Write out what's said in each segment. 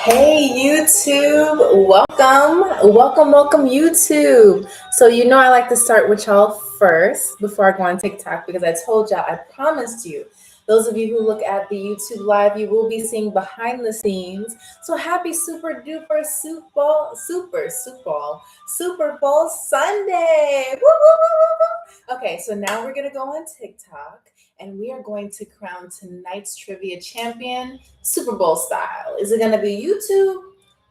Hey YouTube, welcome YouTube. So I like to start with y'all first before I go on TikTok because I told y'all, I promised you. Those of you who look at the YouTube live, you will be seeing behind the scenes. So happy super duper Super Bowl Sunday. Woo, woo, woo, woo, woo. Okay, so now we're gonna go on TikTok and we are going to crown tonight's trivia champion. Super Bowl style. Is it going to be YouTube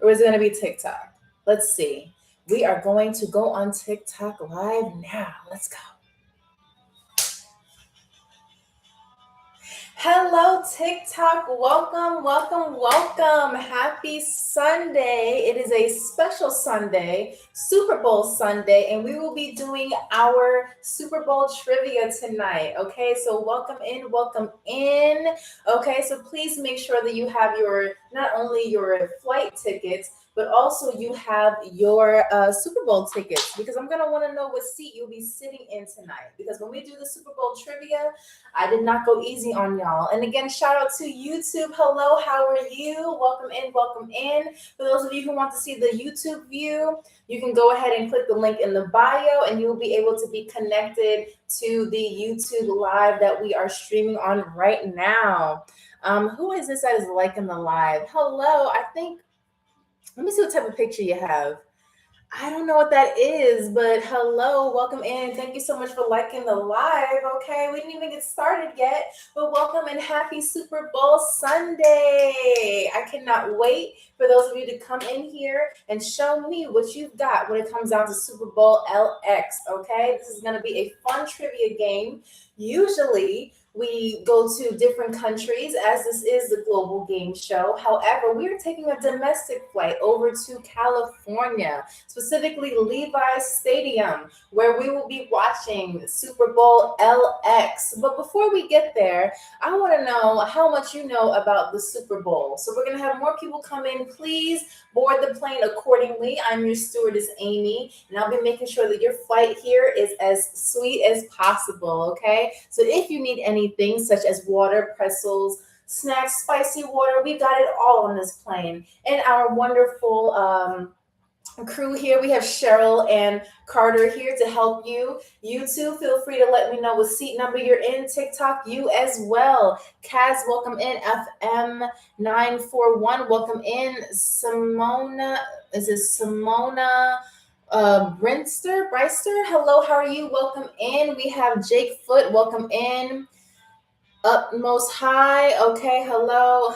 or is it going to be TikTok? Let's see. We are going to go on TikTok live now. Let's go. Hello, TikTok. Welcome. Happy Sunday. It is a special Sunday, Super Bowl Sunday, and we will be doing our Super Bowl trivia tonight. Okay, so welcome in. Okay, so please make sure that you have not only your flight tickets, but also you have your Super Bowl tickets, because I'm going to want to know what seat you'll be sitting in tonight. Because when we do the Super Bowl trivia, I did not go easy on y'all. And again, shout out to YouTube. Hello, how are you? Welcome in. For those of you who want to see the YouTube view, you can go ahead and click the link in the bio and you'll be able to be connected to the YouTube live that we are streaming on right now. Who is this that is liking the live? Hello, let me see what type of picture you have. I don't know what that is, but hello, welcome in. Thank you so much for liking the live. Okay, we didn't even get started yet, but welcome and happy Super Bowl Sunday. I cannot wait for those of you to come in here and show me what you've got when it comes down to Super Bowl LX. Okay, this is going to be a fun trivia game. Usually, we go to different countries as this is the Global Game Show. However, we are taking a domestic flight over to California, specifically Levi's Stadium, where we will be watching Super Bowl LX. But before we get there, I want to know how much you know about the Super Bowl. So we're going to have more people come in. Please board the plane accordingly. I'm your stewardess, Amy, and I'll be making sure that your flight here is as sweet as possible, okay? So if you need anything such as water, pretzels, snacks, spicy water, we got it all on this plane. And our wonderful crew here, we have Cheryl and Carter here to help you. You too, feel free to let me know what seat number you're in. TikTok, you as well. Kaz, welcome in. FM941, welcome in. Simona, is it Simona Bryster? Hello, how are you? Welcome in. We have Jake Foot, welcome in. Utmost high. Okay, hello.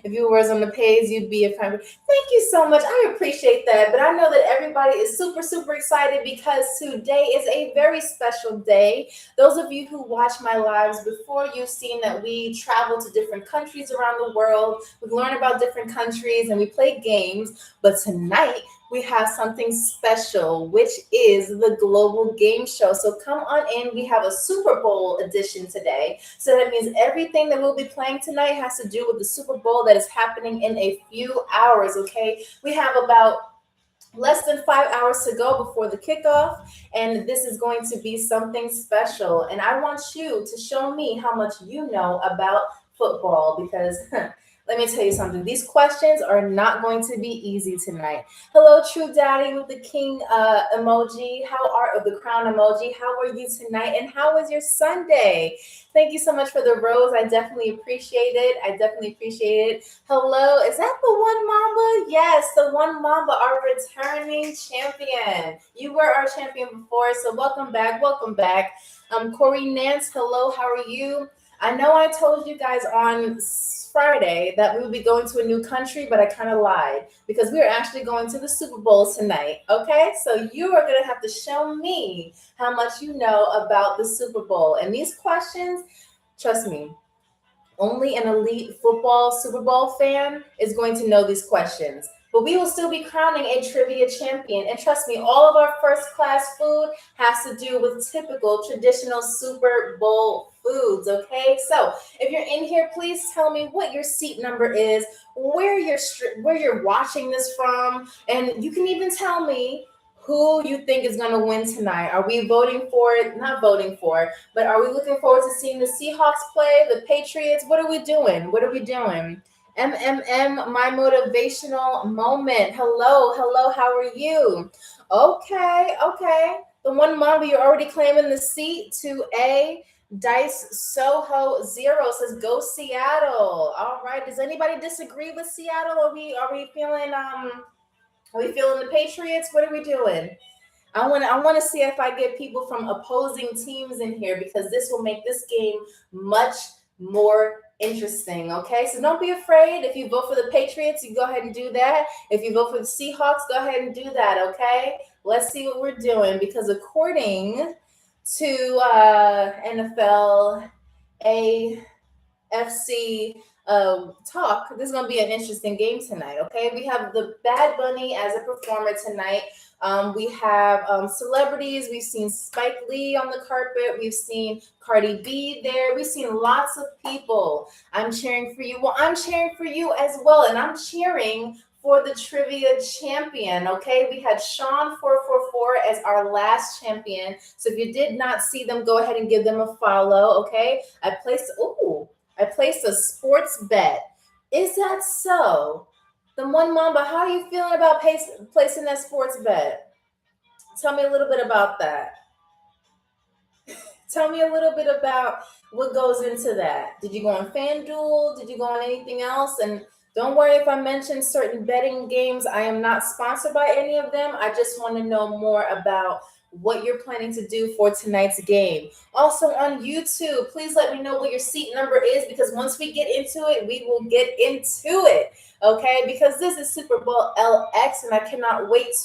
If you were on the page, you'd be a friend. Thank you so much. I appreciate that. But I know that everybody is super excited because today is a very special day. Those of you who watch my lives before, you've seen that we travel to different countries around the world. We learn about different countries and we play games. But tonight, we have something special, which is the Global Game Show. So come on in. We have a Super Bowl edition today. So that means everything that we'll be playing tonight has to do with the Super Bowl that is happening in a few hours, okay? We have about less than 5 hours to go before the kickoff, and this is going to be something special. And I want you to show me how much you know about football, because let me tell you something. These questions are not going to be easy tonight. Hello, True Daddy with the king emoji. The crown emoji. How are you tonight? And how was your Sunday? Thank you so much for the rose. I definitely appreciate it. Hello, is that the one Mamba? Yes, the one Mamba, our returning champion. You were our champion before, so welcome back. Corey Nance, hello, how are you? I know I told you guys on Friday that we would be going to a new country, but I kind of lied because we are actually going to the Super Bowl tonight. Okay, so you are going to have to show me how much you know about the Super Bowl. And these questions, trust me, only an elite football Super Bowl fan is going to know these questions. But we will still be crowning a trivia champion. And trust me, all of our first class food has to do with typical traditional Super Bowl foods, okay? So if you're in here, please tell me what your seat number is, where you're watching this from, and you can even tell me who you think is going to win tonight. Are we voting for it? Not voting for it, but are we looking forward to seeing the Seahawks play, the Patriots? What are we doing? My motivational moment. Hello, how are you? Okay. The one mom, you're already claiming the seat. 2A. Dice Soho Zero says go Seattle. All right. Does anybody disagree with Seattle? Are we feeling the Patriots? What are we doing? I want to see if I get people from opposing teams in here because this will make this game much more interesting. Okay, so don't be afraid. If you vote for the Patriots, you go ahead and do that. If you vote for the Seahawks, go ahead and do that. Okay, let's see what we're doing because according to NFL AFC talk, this is going to be an interesting game tonight. Okay, we have the Bad Bunny as a performer tonight. We have celebrities. We've seen Spike Lee on the carpet. We've seen Cardi B there. We've seen lots of people. I'm cheering for you. Well, I'm cheering for you as well. And I'm cheering for the trivia champion. Okay, we had Sean 444 as our last champion. So if you did not see them, go ahead and give them a follow. Okay, I placed a sports bet. Is that so? The one Mamba, how are you feeling about placing that sports bet? Tell me a little bit about that. Tell me a little bit about what goes into that. Did you go on FanDuel? Did you go on anything else? And don't worry if I mention certain betting games. I am not sponsored by any of them. I just want to know more about what you're planning to do for tonight's game. Also on YouTube, please let me know what your seat number is because once we get into it, we will get into it. Okay, because this is Super Bowl LX and I cannot wait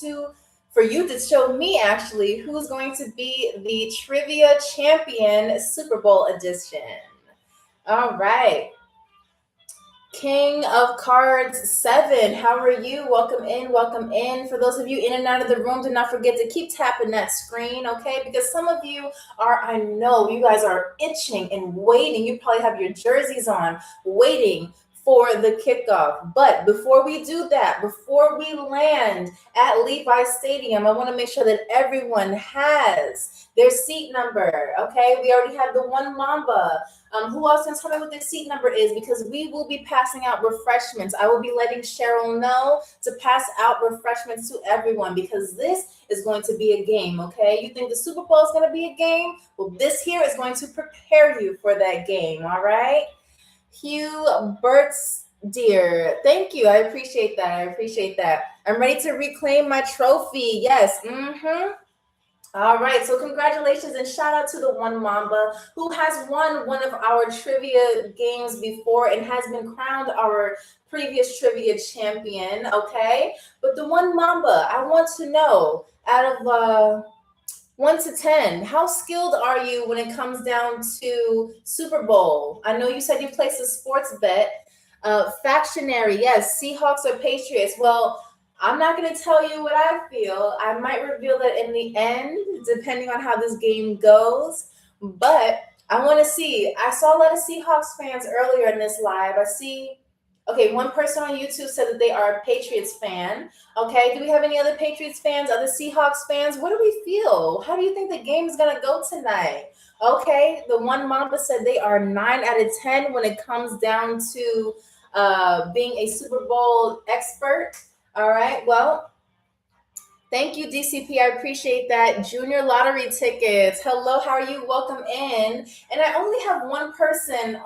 for you to show me actually who's going to be the trivia champion Super Bowl edition. All right. King of Cards 7, how are you? Welcome in. For those of you in and out of the room, do not forget to keep tapping that screen, okay? Because some of you I know you guys are itching and waiting. You probably have your jerseys on, waiting for the kickoff. But before we do that, before we land at Levi Stadium, I want to make sure that everyone has their seat number, okay? We already have the one Mamba. Who else can tell me what their seat number is? Because we will be passing out refreshments. I will be letting Cheryl know to pass out refreshments to everyone because this is going to be a game, okay? You think the Super Bowl is going to be a game? Well, this here is going to prepare you for that game, all right? Hugh Burt's dear, thank you. I appreciate that. I'm ready to reclaim my trophy. Yes. All right, so congratulations and shout out to the one Mamba who has won one of our trivia games before and has been crowned our previous trivia champion, okay? But the one Mamba, I want to know out of 1 to 10, how skilled are you when it comes down to Super Bowl? I know you said you placed a sports bet. Factionary, yes, Seahawks or Patriots. Well, I'm not going to tell you what I feel. I might reveal that in the end, depending on how this game goes. But I want to see. I saw a lot of Seahawks fans earlier in this live. Okay, one person on YouTube said that they are a Patriots fan. Okay, do we have any other Patriots fans, other Seahawks fans? What do we feel? How do you think the game is going to go tonight? Okay, the one Mamba said they are 9 out of 10 when it comes down to being a Super Bowl expert. All right. Well, thank you, DCP. I appreciate that. Junior lottery tickets. Hello. How are you? Welcome in. And I only have one person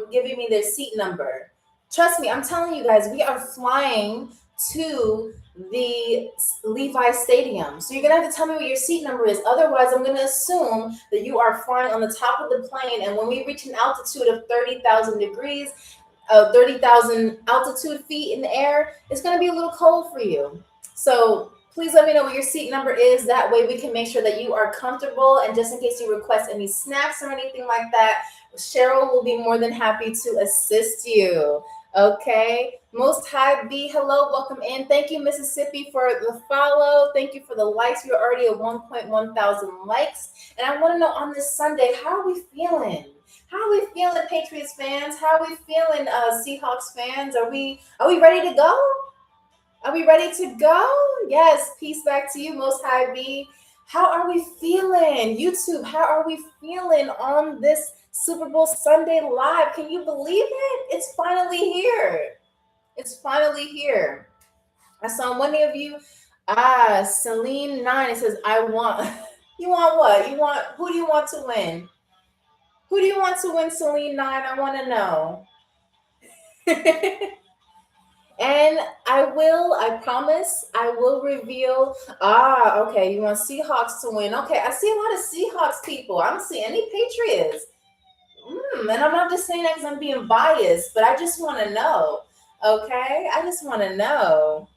giving me their seat number. Trust me, I'm telling you guys, we are flying to the Levi Stadium. So you're going to have to tell me what your seat number is. Otherwise, I'm going to assume that you are flying on the top of the plane. And when we reach an altitude of 30,000 degrees, 30,000 altitude feet in the air, it's going to be a little cold for you. So please let me know what your seat number is. That way we can make sure that you are comfortable. And just in case you request any snacks or anything like that, Cheryl will be more than happy to assist you. Okay. Most High B, hello, welcome in. Thank you, Mississippi, for the follow. Thank you for the likes. We're already at 1.1 thousand likes. And I want to know on this Sunday, how are we feeling? How are we feeling, Patriots fans? How are we feeling, Seahawks fans? Are we ready to go? Are we ready to go? Yes, peace back to you, Most High B. How are we feeling? YouTube, how are we feeling on this Super Bowl Sunday live? Can you believe it? It's finally here. It's finally here. I saw many of you. Celine 9, it says, I want, you want what? Who do you want to win? Who do you want to win, Celine 9? I want to know. And I promise, I will reveal. Okay, you want Seahawks to win. Okay, I see a lot of Seahawks people. I don't see any Patriots. And I'm not just saying that because I'm being biased, but I just want to know. Okay, I just want to know.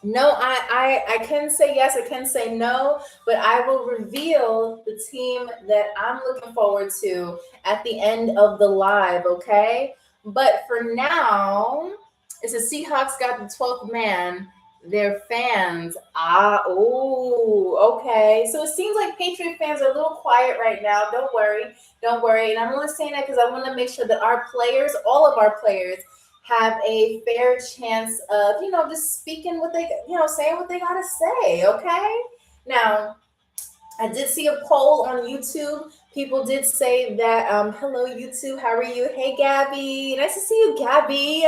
No, I can say yes, I can say no, but I will reveal the team that I'm looking forward to at the end of the live, okay? But for now, it's the Seahawks got the 12th man. Their fans. Okay. So it seems like Patriot fans are a little quiet right now. Don't worry. Don't worry. And I'm only saying that because I want to make sure that our players, all of our players, have a fair chance of, just speaking what they, saying what they got to say, okay? Now, I did see a poll on YouTube. People did say that, hello, YouTube, how are you? Hey, Gabby. Nice to see you, Gabby.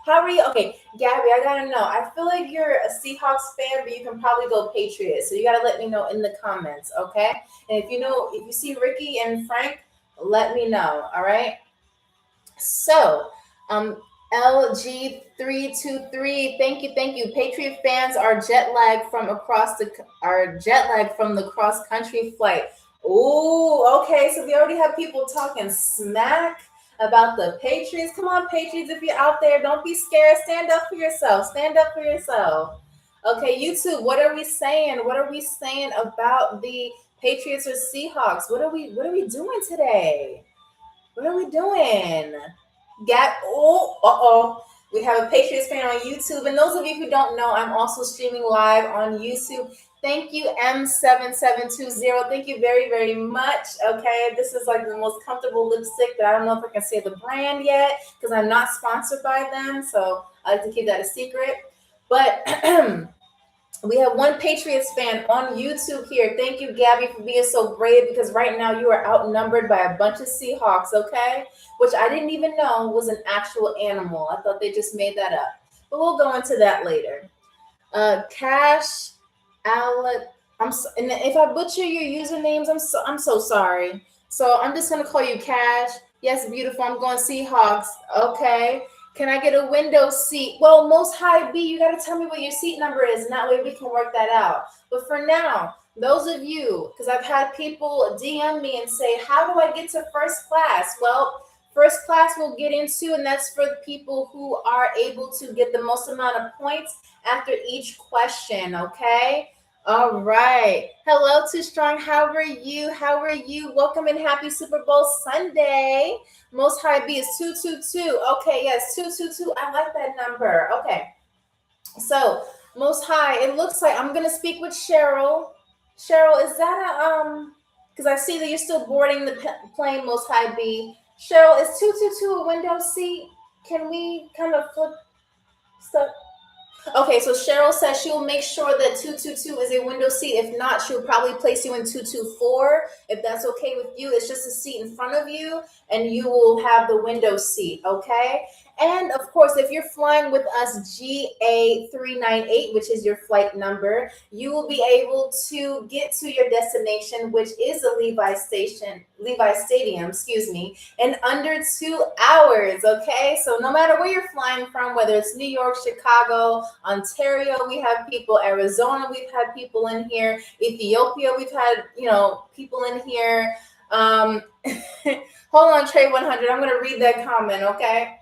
How are you? Okay, Gabby, I got to know. I feel like you're a Seahawks fan, but you can probably go Patriots. So you got to let me know in the comments, okay? And if you see Ricky and Frank, let me know, all right? So, LG323, thank you. Patriot fans are jet lagged from the cross country flight. Oh, okay. So we already have people talking smack about the Patriots. Come on, Patriots, if you're out there, don't be scared. Stand up for yourself. Stand up for yourself. Okay, YouTube, what are we saying? What are we saying about the Patriots or Seahawks? What are we doing today? What are we doing? We have a Patriots fan on YouTube. And those of you who don't know, I'm also streaming live on YouTube. Thank you, M7720. Thank you very, very much. Okay, this is like the most comfortable lipstick that I don't know if I can say the brand yet because I'm not sponsored by them. So I like to keep that a secret. But we have one Patriots fan on YouTube here. Thank you, Gabby, for being so brave because right now you are outnumbered by a bunch of Seahawks, okay? Which I didn't even know was an actual animal. I thought they just made that up. But we'll go into that later. Cash, Alec, and if I butcher your usernames, I'm so sorry. So I'm just gonna call you Cash. Yes, beautiful. I'm going Seahawks. Okay. Can I get a window seat? Well, Most High B, you got to tell me what your seat number is, and that way we can work that out. But for now, those of you, because I've had people DM me and say, how do I get to first class? Well, first class we'll get into, and that's for the people who are able to get the most amount of points after each question, okay? All right. Hello, Too Strong. How are you? Welcome and happy Super Bowl Sunday. Most High B is 222. Okay, yes, 222. I like that number. Okay. So, Most High, it looks like I'm going to speak with Cheryl. Cheryl, is that because I see that you're still boarding the plane, Most High B. Cheryl, is 222 a window seat? Can we kind of flip stuff? Okay, so Cheryl says she will make sure that 222 is a window seat. If not, she'll probably place you in 224. If that's okay with you, it's just a seat in front of you, and you will have the window seat, okay? And of course, if you're flying with us GA398, which is your flight number, you will be able to get to your destination, which is the Levi Stadium, in under 2 hours, okay? So no matter where you're flying from, whether it's New York, Chicago, Ontario, we have people, Arizona, we've had people in here, Ethiopia, we've had, people in here. Hold on, Trey 100, I'm gonna read that comment, okay?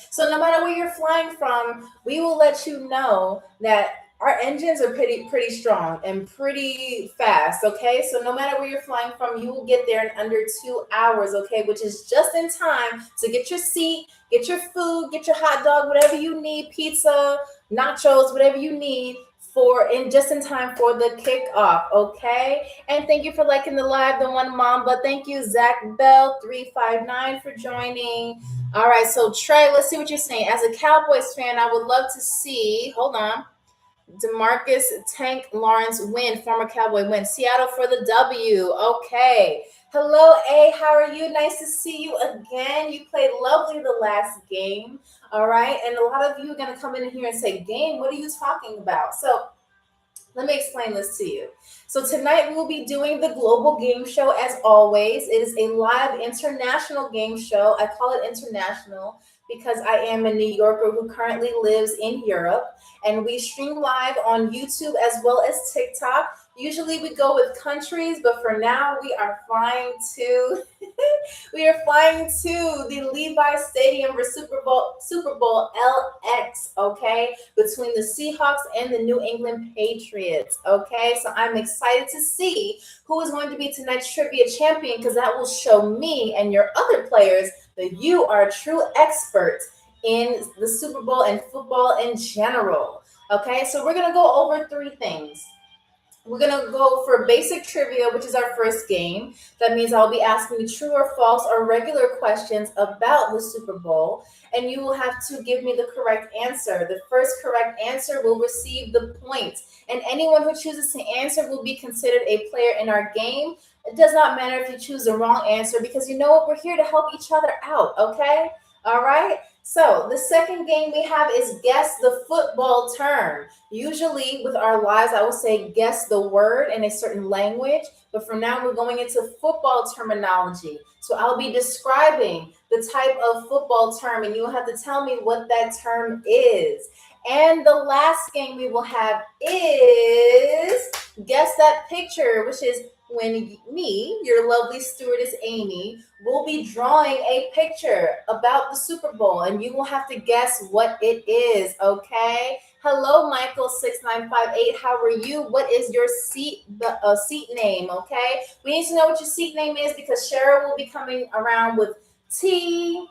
So no matter where you're flying from, we will let you know that our engines are pretty strong and pretty fast, okay? So no matter where you're flying from, you will get there in under 2 hours, okay? Which is just in time to get your seat, get your food, get your hot dog, whatever you need, pizza, nachos, whatever you need just in time for the kickoff, okay? And thank you for liking the live, the one Mamba. Thank you, Zach Bell 359 for joining. All right, so Trey, let's see what you're saying. As a Cowboys fan, I would love to see, hold on, DeMarcus Tank Lawrence win, former Cowboy win. Seattle for the W. Okay. Hello, A. How are you? Nice to see you again. You played lovely the last game. All right. And a lot of you are going to come in here and say, game, what are you talking about? So let me explain this to you. So tonight we will be doing the Global Game Show as always. It is a live international game show. I call it international because I am a New Yorker who currently lives in Europe, and we stream live on YouTube as well as TikTok. Usually we go with countries, but for now we are flying to we are flying to the Levi Stadium for Super Bowl LX, okay? Between the Seahawks and the New England Patriots, okay? So I'm excited to see who is going to be tonight's trivia champion because that will show me and your other players that you are a true expert in the Super Bowl and football in general. Okay, so we're gonna go over three things. We're going to go for basic trivia, which is our first game. That means I'll be asking you true or false or regular questions about the Super Bowl, and you will have to give me the correct answer. The first correct answer will receive the point, and anyone who chooses to answer will be considered a player in our game. It does not matter if you choose the wrong answer because you know what? We're here to help each other out, okay? All right? So the second game we have is guess the football term. Usually with our lives, I will say guess the word in a certain language, but for now we're going into football terminology. So I'll be describing the type of football term and you'll have to tell me what that term is. And the last game we will have is guess that picture, which is when me, your lovely stewardess Amy, will be drawing a picture about the Super Bowl and you will have to guess what it is, okay? Hello, Michael6958. How are you? What is your seat name? Okay, we need to know what your seat name is because Cheryl will be coming around with tea,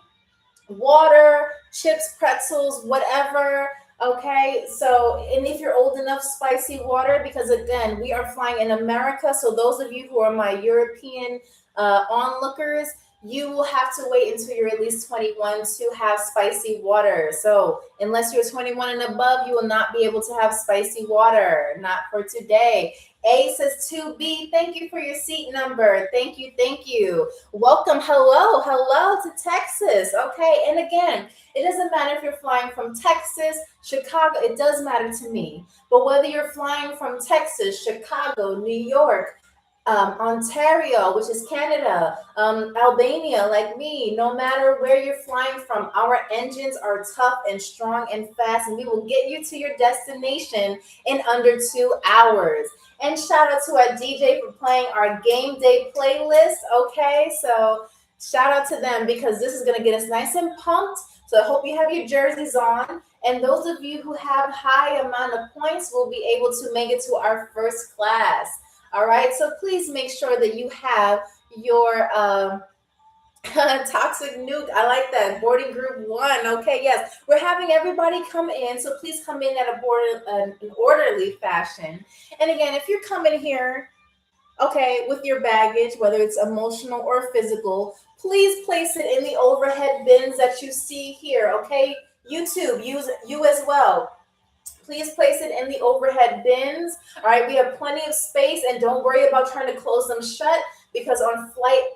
water, chips, pretzels, whatever. Okay, so and if you're old enough, spicy water because again, we are flying in America. So those of you who are my European onlookers, you will have to wait until you're at least 21 to have spicy water. So unless you're 21 and above, you will not be able to have spicy water. Not for today. A says 2B. Thank you for your seat number. Thank you. Thank you. Welcome. Hello. Hello to Texas. Okay. And again, it doesn't matter if you're flying from Texas, Chicago. It does matter to me. But whether you're flying from Texas, Chicago, New York, Ontario, which is Canada, Albania, like me, no matter where you're flying from, our engines are tough and strong and fast, and we will get you to your destination in under 2 hours. And shout out to our DJ for playing our game day playlist. Okay, so shout out to them because this is going to get us nice and pumped. So I hope you have your jerseys on. And those of you who have high amount of points will be able to make it to our first class. All right, so please make sure that you have your toxic nuke. I like that. Boarding group 1. Okay, yes. We're having everybody come in, so please come in at an orderly fashion. And again, if you're coming here, okay, with your baggage, whether it's emotional or physical, please place it in the overhead bins that you see here, okay? YouTube, you as well. Please place it in the overhead bins. All right, we have plenty of space, and don't worry about trying to close them shut because on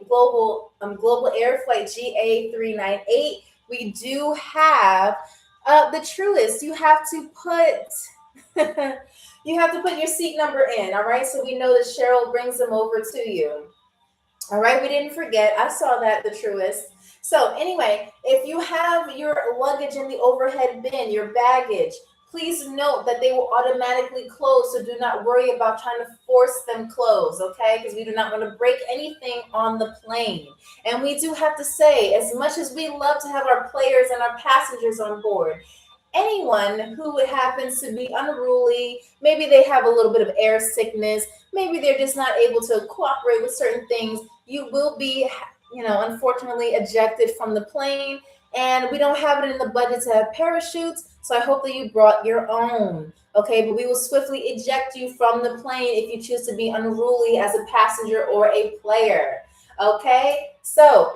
Global Air Flight GA398, we do have the truest. You have to put your seat number in. All right, so we know that Cheryl brings them over to you. All right, we didn't forget. I saw that, the truest. So anyway, if you have your luggage in the overhead bin, your baggage, please note that they will automatically close, so do not worry about trying to force them closed, okay? Because we do not want to break anything on the plane. And we do have to say, as much as we love to have our players and our passengers on board, anyone who happens to be unruly, maybe they have a little bit of air sickness, maybe they're just not able to cooperate with certain things, you will be, unfortunately ejected from the plane. And we don't have it in the budget to have parachutes, so I hope that you brought your own. Okay, but we will swiftly eject you from the plane if you choose to be unruly as a passenger or a player. Okay, so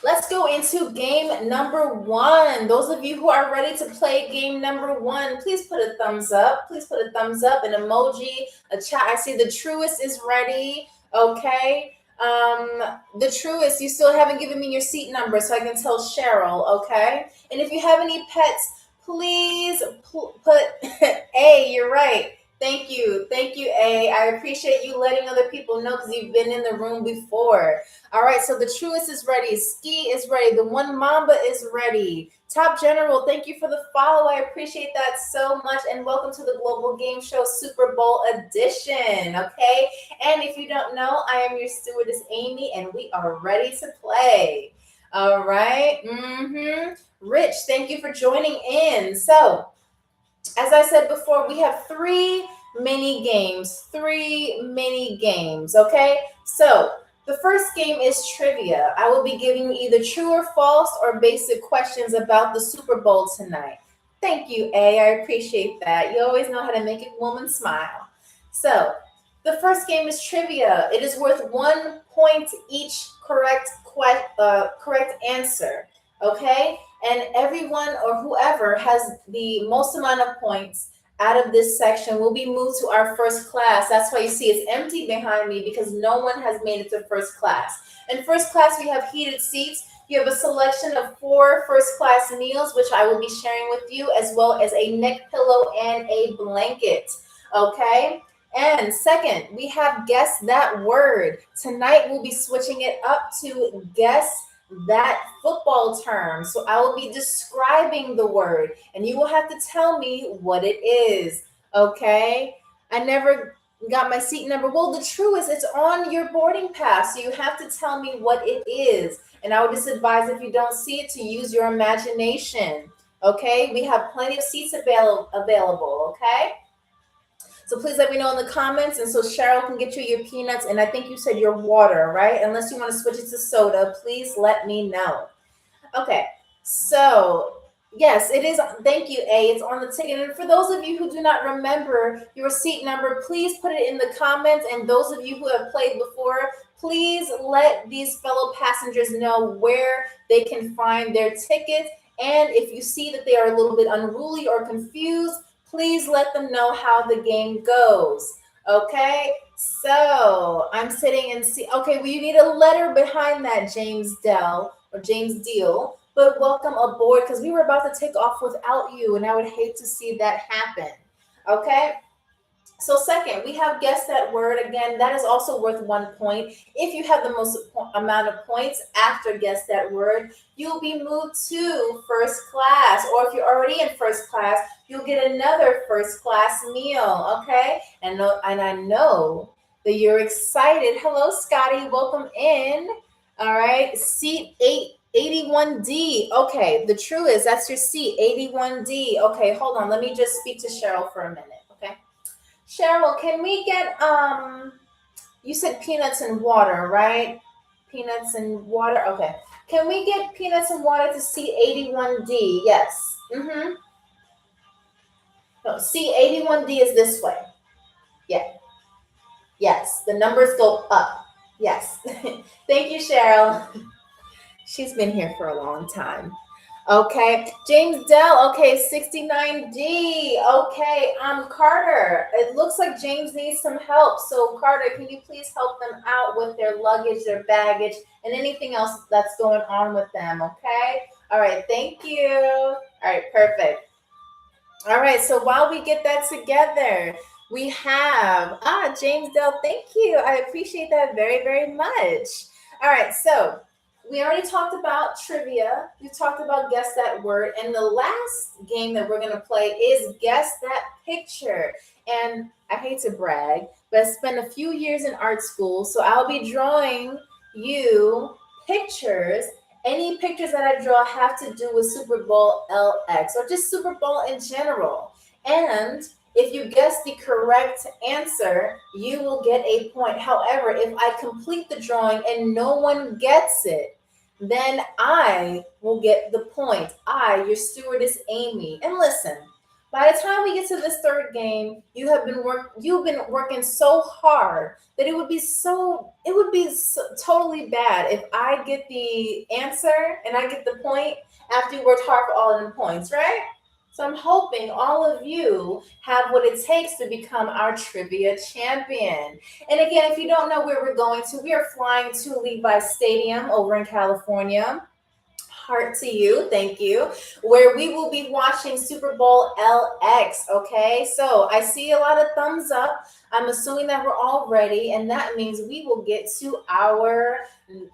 let's go into game number 1. Those of you who are ready to play game number 1, please put a thumbs up. Please put a thumbs up, an emoji, a chat. I see the truest is ready. Okay. The truest, you still haven't given me your seat number so I can tell Cheryl, okay? And if you have any pets, please put A, you're right. Thank you. Thank you, A. I appreciate you letting other people know because you've been in the room before. All right, so the truest is ready. Ski is ready. The one Mamba is ready. Top General, thank you for the follow. I appreciate that so much. And welcome to the Global Game Show Super Bowl edition, okay? And if you don't know, I am your stewardess, Amy, and we are ready to play. All right. Rich, thank you for joining in. So, as I said before, we have three mini games. Okay? So, the first game is trivia. I will be giving you either true or false or basic questions about the Super Bowl tonight. Thank you, A. I appreciate that. You always know how to make a woman smile. So, the first game is trivia. It is worth 1 point each correct answer. Okay? And everyone or whoever has the most amount of points out of this section will be moved to our first class. That's why you see it's empty behind me because no one has made it to first class. In first class, we have heated seats. You have a selection of 4 first class meals, which I will be sharing with you, as well as a neck pillow and a blanket. Okay? And second, we have Guess That Word. Tonight, we'll be switching it up to Guess That Football Term. So I will be describing the word, and you will have to tell me what it is. Okay? I never got my seat number. Well, the truth is it's on your boarding pass, so you have to tell me what it is. And I would just advise, if you don't see it, to use your imagination. Okay? We have plenty of seats available. Okay? So please let me know in the comments, and so Cheryl can get you your peanuts, and I think you said your water, right? Unless you want to switch it to soda, please let me know. Okay, so yes, it is. Thank you, A. It's on the ticket. And for those of you who do not remember your seat number, please put it in the comments. And those of you who have played before, please let these fellow passengers know where they can find their tickets. And if you see that they are a little bit unruly or confused, please let them know how the game goes. Okay, so I'm sitting and see. Okay, well, you need a letter behind that, James Dell or James Deal. But welcome aboard, because we were about to take off without you, and I would hate to see that happen. Okay. So second, we have Guess That Word. Again, that is also worth 1 point. If you have the most amount of points after Guess That Word, you'll be moved to first class. Or if you're already in first class, you'll get another first class meal. Okay? And I know that you're excited. Hello, Scotty. Welcome in. All right. Seat 81D. Okay. The true is that's your seat, 81D. Okay. Hold on. Let me just speak to Cheryl for a minute. Okay. Cheryl, can we get, you said peanuts and water, right? Peanuts and water. Okay. Can we get peanuts and water to C81D? Yes. No, C81D is this way. Yeah. Yes. The numbers go up. Yes. Thank you, Cheryl. She's been here for a long time. Okay, James Dell. Okay, 69D. Okay, Carter. It looks like James needs some help. So Carter, can you please help them out with their luggage, their baggage, and anything else that's going on with them? Okay. All right. Thank you. All right. Perfect. All right. So while we get that together, we have James Dell. Thank you. I appreciate that very, very much. All right. So we already talked about trivia. We talked about Guess That Word. And the last game that we're going to play is Guess That Picture. And I hate to brag, but I spent a few years in art school. So I'll be drawing you pictures. Any pictures that I draw have to do with Super Bowl LX or just Super Bowl in general. And if you guess the correct answer, you will get a point. However, if I complete the drawing and no one gets it, then I will get the point. Your stewardess, Amy. And listen, by the time we get to this third game, you've been working so hard that it would be totally bad if I get the answer and I get the point after you worked hard for all of the points, right? So I'm hoping all of you have what it takes to become our trivia champion. And again, if you don't know where we're going to, we are flying to Levi Stadium over in California. Heart to you, thank you. Where we will be watching Super Bowl LX. Okay, so I see a lot of thumbs up. I'm assuming that we're all ready, and that means we will get to our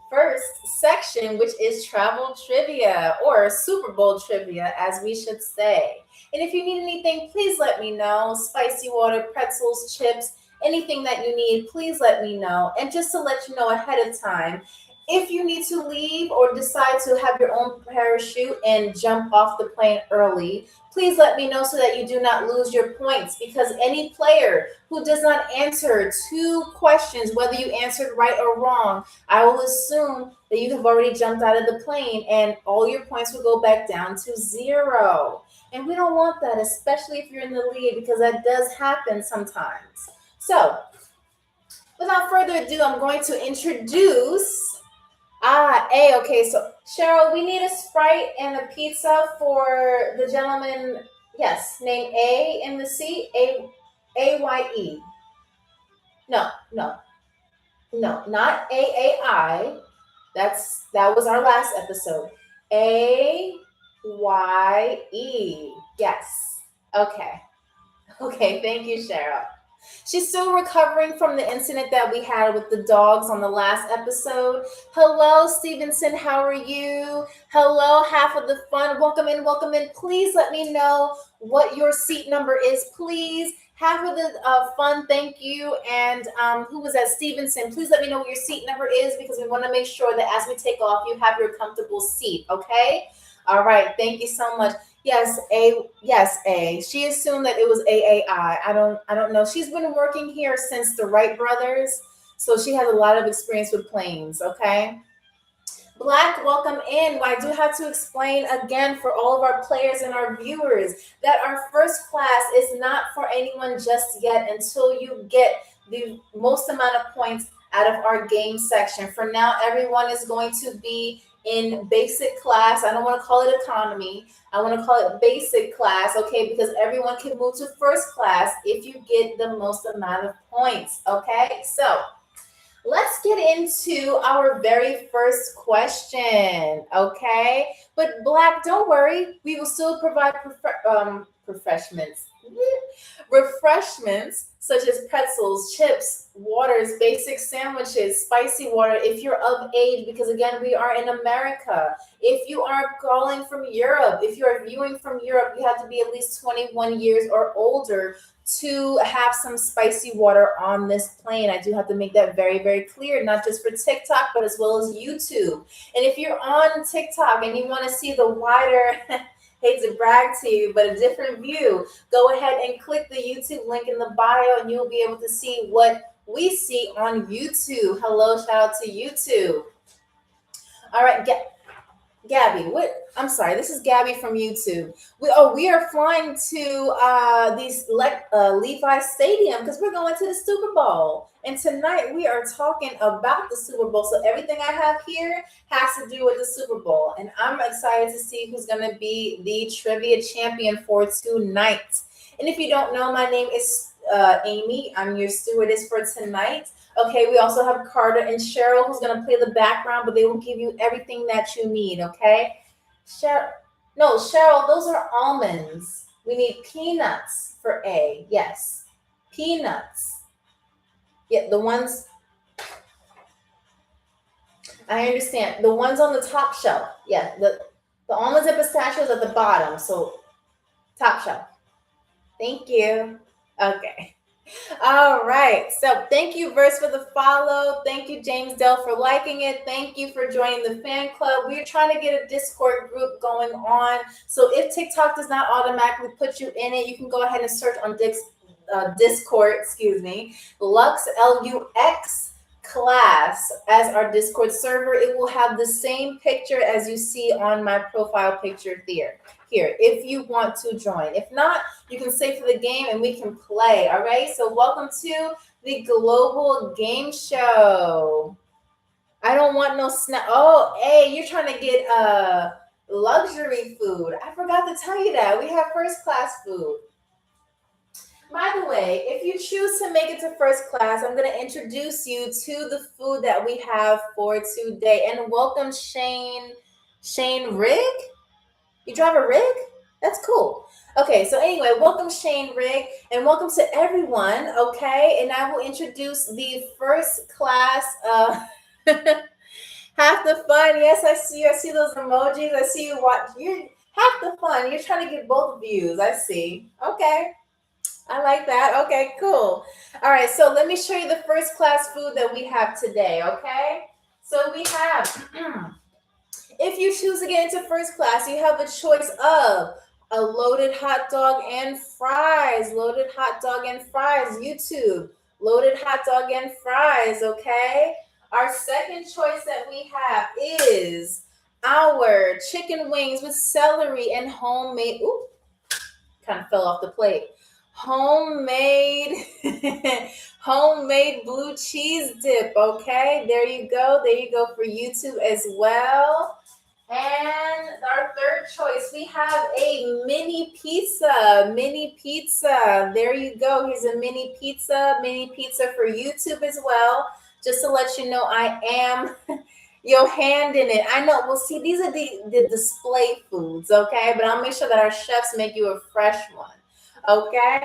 first section, which is travel trivia or Super Bowl trivia, as we should say. And if you need anything, please let me know. Spicy water, pretzels, chips, anything that you need, please let me know. And just to let you know ahead of time, if you need to leave or decide to have your own parachute and jump off the plane early, please let me know so that you do not lose your points, because any player who does not answer 2 questions, whether you answered right or wrong, I will assume that you have already jumped out of the plane and all your points will go back down to 0. And we don't want that, especially if you're in the lead, because that does happen sometimes. So, without further ado, I'm going to introduce okay. So, Cheryl, we need a Sprite and a pizza for the gentleman, yes, named A in the seat, A-Y-E. No, no, no, not A-A-I. That was our last episode. A-Y-E. Yes. Okay. Okay, thank you, Cheryl. She's still recovering from the incident that we had with the dogs on the last episode. Hello, Stevenson. How are you? Hello, half of the fun. Welcome in, welcome in. Please let me know what your seat number is, please. Half of the fun, thank you. And who was that? Stevenson. Please let me know what your seat number is, because we want to make sure that as we take off, you have your comfortable seat, okay? All right, thank you so much. Yes, A. She assumed that it was AAI. I don't know. She's been working here since the Wright brothers, so she has a lot of experience with planes, okay? Black, welcome in. I do have to explain again for all of our players and our viewers that our first class is not for anyone just yet until you get the most amount of points out of our game section. For now, everyone is going to be in basic class. I don't want to call it economy. I want to call it basic class, okay? Because everyone can move to first class if you get the most amount of points, okay? So let's get into our very first question, okay? But Black, don't worry. We will still provide refreshments such as pretzels, chips, waters, basic sandwiches, spicy water if you're of age, because again, we are in America. If you are calling from Europe, if you are viewing from Europe, you have to be at least 21 years or older to have some spicy water on this plane. I do have to make that very, very clear, not just for TikTok, but as well as YouTube. And if you're on TikTok and you want to see the wider, hate to brag to you, but a different view, go ahead and click the YouTube link in the bio and you'll be able to see what we see on YouTube. Hello, shout out to YouTube. All right, Gabby, I'm sorry, this is Gabby from YouTube. We are flying to Levi Stadium because we're going to the Super Bowl. And tonight we are talking about the Super Bowl. So everything I have here has to do with the Super Bowl. And I'm excited to see who's going to be the trivia champion for tonight. And if you don't know, my name is Amy. I'm your stewardess for tonight. Okay, we also have Carter and Cheryl who's going to play the background, but they will give you everything that you need, okay? Cheryl, those are almonds. We need peanuts for A. Yes, peanuts. Yeah, the ones, I understand. The ones on the top shelf. Yeah, the almonds and pistachios at the bottom. So, top shelf. Thank you. Okay. All right. So thank you, Verse, for the follow. Thank you, James Dell, for liking it. Thank you for joining the fan club. We're trying to get a Discord group going on. So if TikTok does not automatically put you in it, you can go ahead and search on Discord, Lux, Lux class as our Discord server. It will have the same picture as you see on my profile picture here, if you want to join. If not, you can stay for the game and we can play. All right, so welcome to the Global Game Show. I don't want no snap. Oh, hey, you're trying to get luxury food. I forgot to tell you that. We have first class food. By the way, if you choose to make it to first class, I'm going to introduce you to the food that we have for today. And welcome, Shane. Shane Rigg? You drive a rig? That's cool. Okay, so anyway, welcome Shane Rigg, and welcome to everyone. Okay, and I will introduce the first class. Half the fun. Yes, I see you. I see those emojis. I see you watch. You half the fun. You're trying to get both views. I see. Okay. I like that. Okay, cool. All right, so let me show you the first class food that we have today, okay? So we have, if you choose to get into first class, you have a choice of a loaded hot dog and fries, loaded hot dog and fries, YouTube, loaded hot dog and fries, okay? Our second choice that we have is our chicken wings with celery and homemade, ooh, kind of fell off the plate. Homemade, homemade blue cheese dip. Okay, there you go. There you go for YouTube as well. And our third choice, we have a mini pizza. Mini pizza. There you go. Here's a mini pizza. Mini pizza for YouTube as well. Just to let you know, I am your hand in it. I know. Well, see, these are the display foods, okay? But I'll make sure that our chefs make you a fresh one, okay?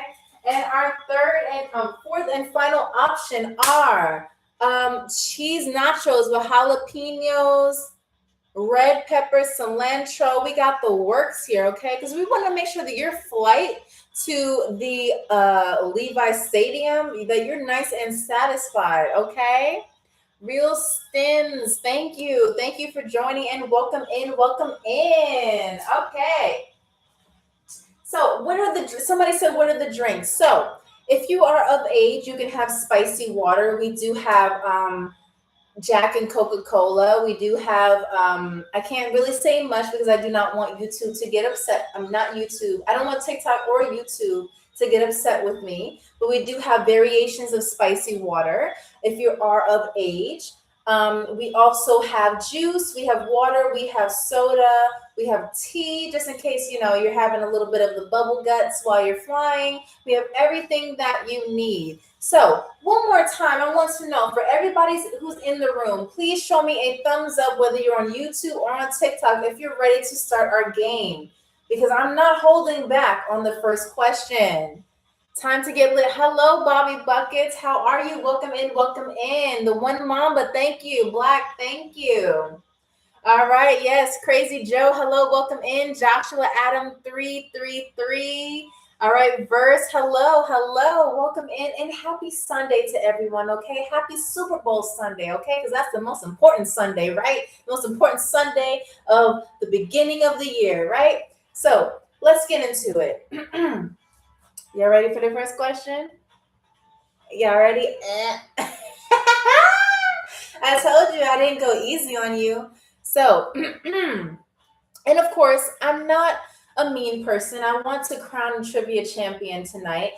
And our third and fourth and final option are cheese nachos with jalapenos, red pepper, cilantro. We got the works here, okay? Because we want to make sure that your flight to the Levi Stadium, that you're nice and satisfied, okay? Real Stins, thank you. Thank you for joining and welcome in, welcome in. Okay. So somebody said, what are the drinks? So if you are of age, you can have spicy water. We do have Jack and Coca-Cola. We do have, I can't really say much because I do not want YouTube to get upset. I'm not YouTube. I don't want TikTok or YouTube to get upset with me, but we do have variations of spicy water if you are of age. We also have juice, we have water, we have soda, we have tea, just in case, you're having a little bit of the bubble guts while you're flying. We have everything that you need. So one more time, I want to know, for everybody who's in the room, please show me a thumbs up, whether you're on YouTube or on TikTok, if you're ready to start our game, because I'm not holding back on the first question. Time to get lit. Hello, Bobby Buckets. How are you? Welcome in, welcome in. The one Mamba, thank you. Black, thank you. All right, yes, Crazy Joe, hello, welcome in. Joshua Adam 333. All right, Verse, hello, welcome in, and happy Sunday to everyone, okay? Happy Super Bowl Sunday, okay? Because that's the most important Sunday, right? The most important Sunday of the beginning of the year, right? So let's get into it. Y'all ready for the first question? Y'all ready? I told you I didn't go easy on you. So, and of course, I'm not a mean person. I want to crown trivia champion tonight,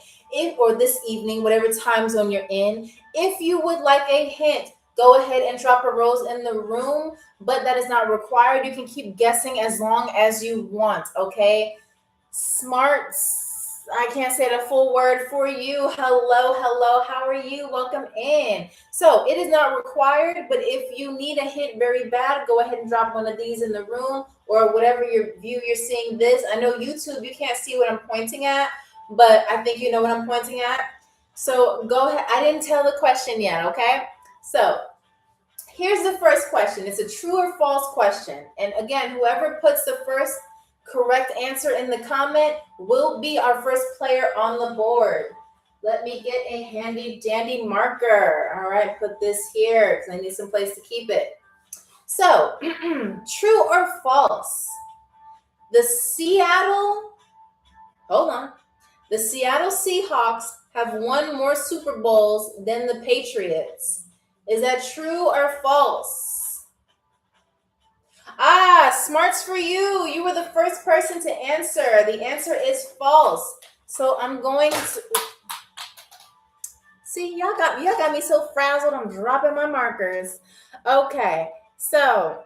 or this evening, whatever time zone you're in. If you would like a hint, go ahead and drop a rose in the room, but that is not required. You can keep guessing as long as you want, okay? Smarts. I can't say the full word for you. Hello. How are you? Welcome in. So it is not required, but if you need a hint very bad, go ahead and drop one of these in the room or whatever your view you're seeing this. I know YouTube, you can't see what I'm pointing at, but I think you know what I'm pointing at. So go ahead. I didn't tell the question yet, okay? So here's the first question. It's a true or false question. And again, whoever puts the first correct answer in the comment will be our first player on the board. Let me get a handy dandy marker. All right, put this here because I need some place to keep it. So, true or false? The Seattle Seahawks have won more Super Bowls than the Patriots. Is that true or false? Smarts for you. You were the first person to answer. The answer is false. So I'm going to see, y'all got me so frazzled. I'm dropping my markers. Okay. So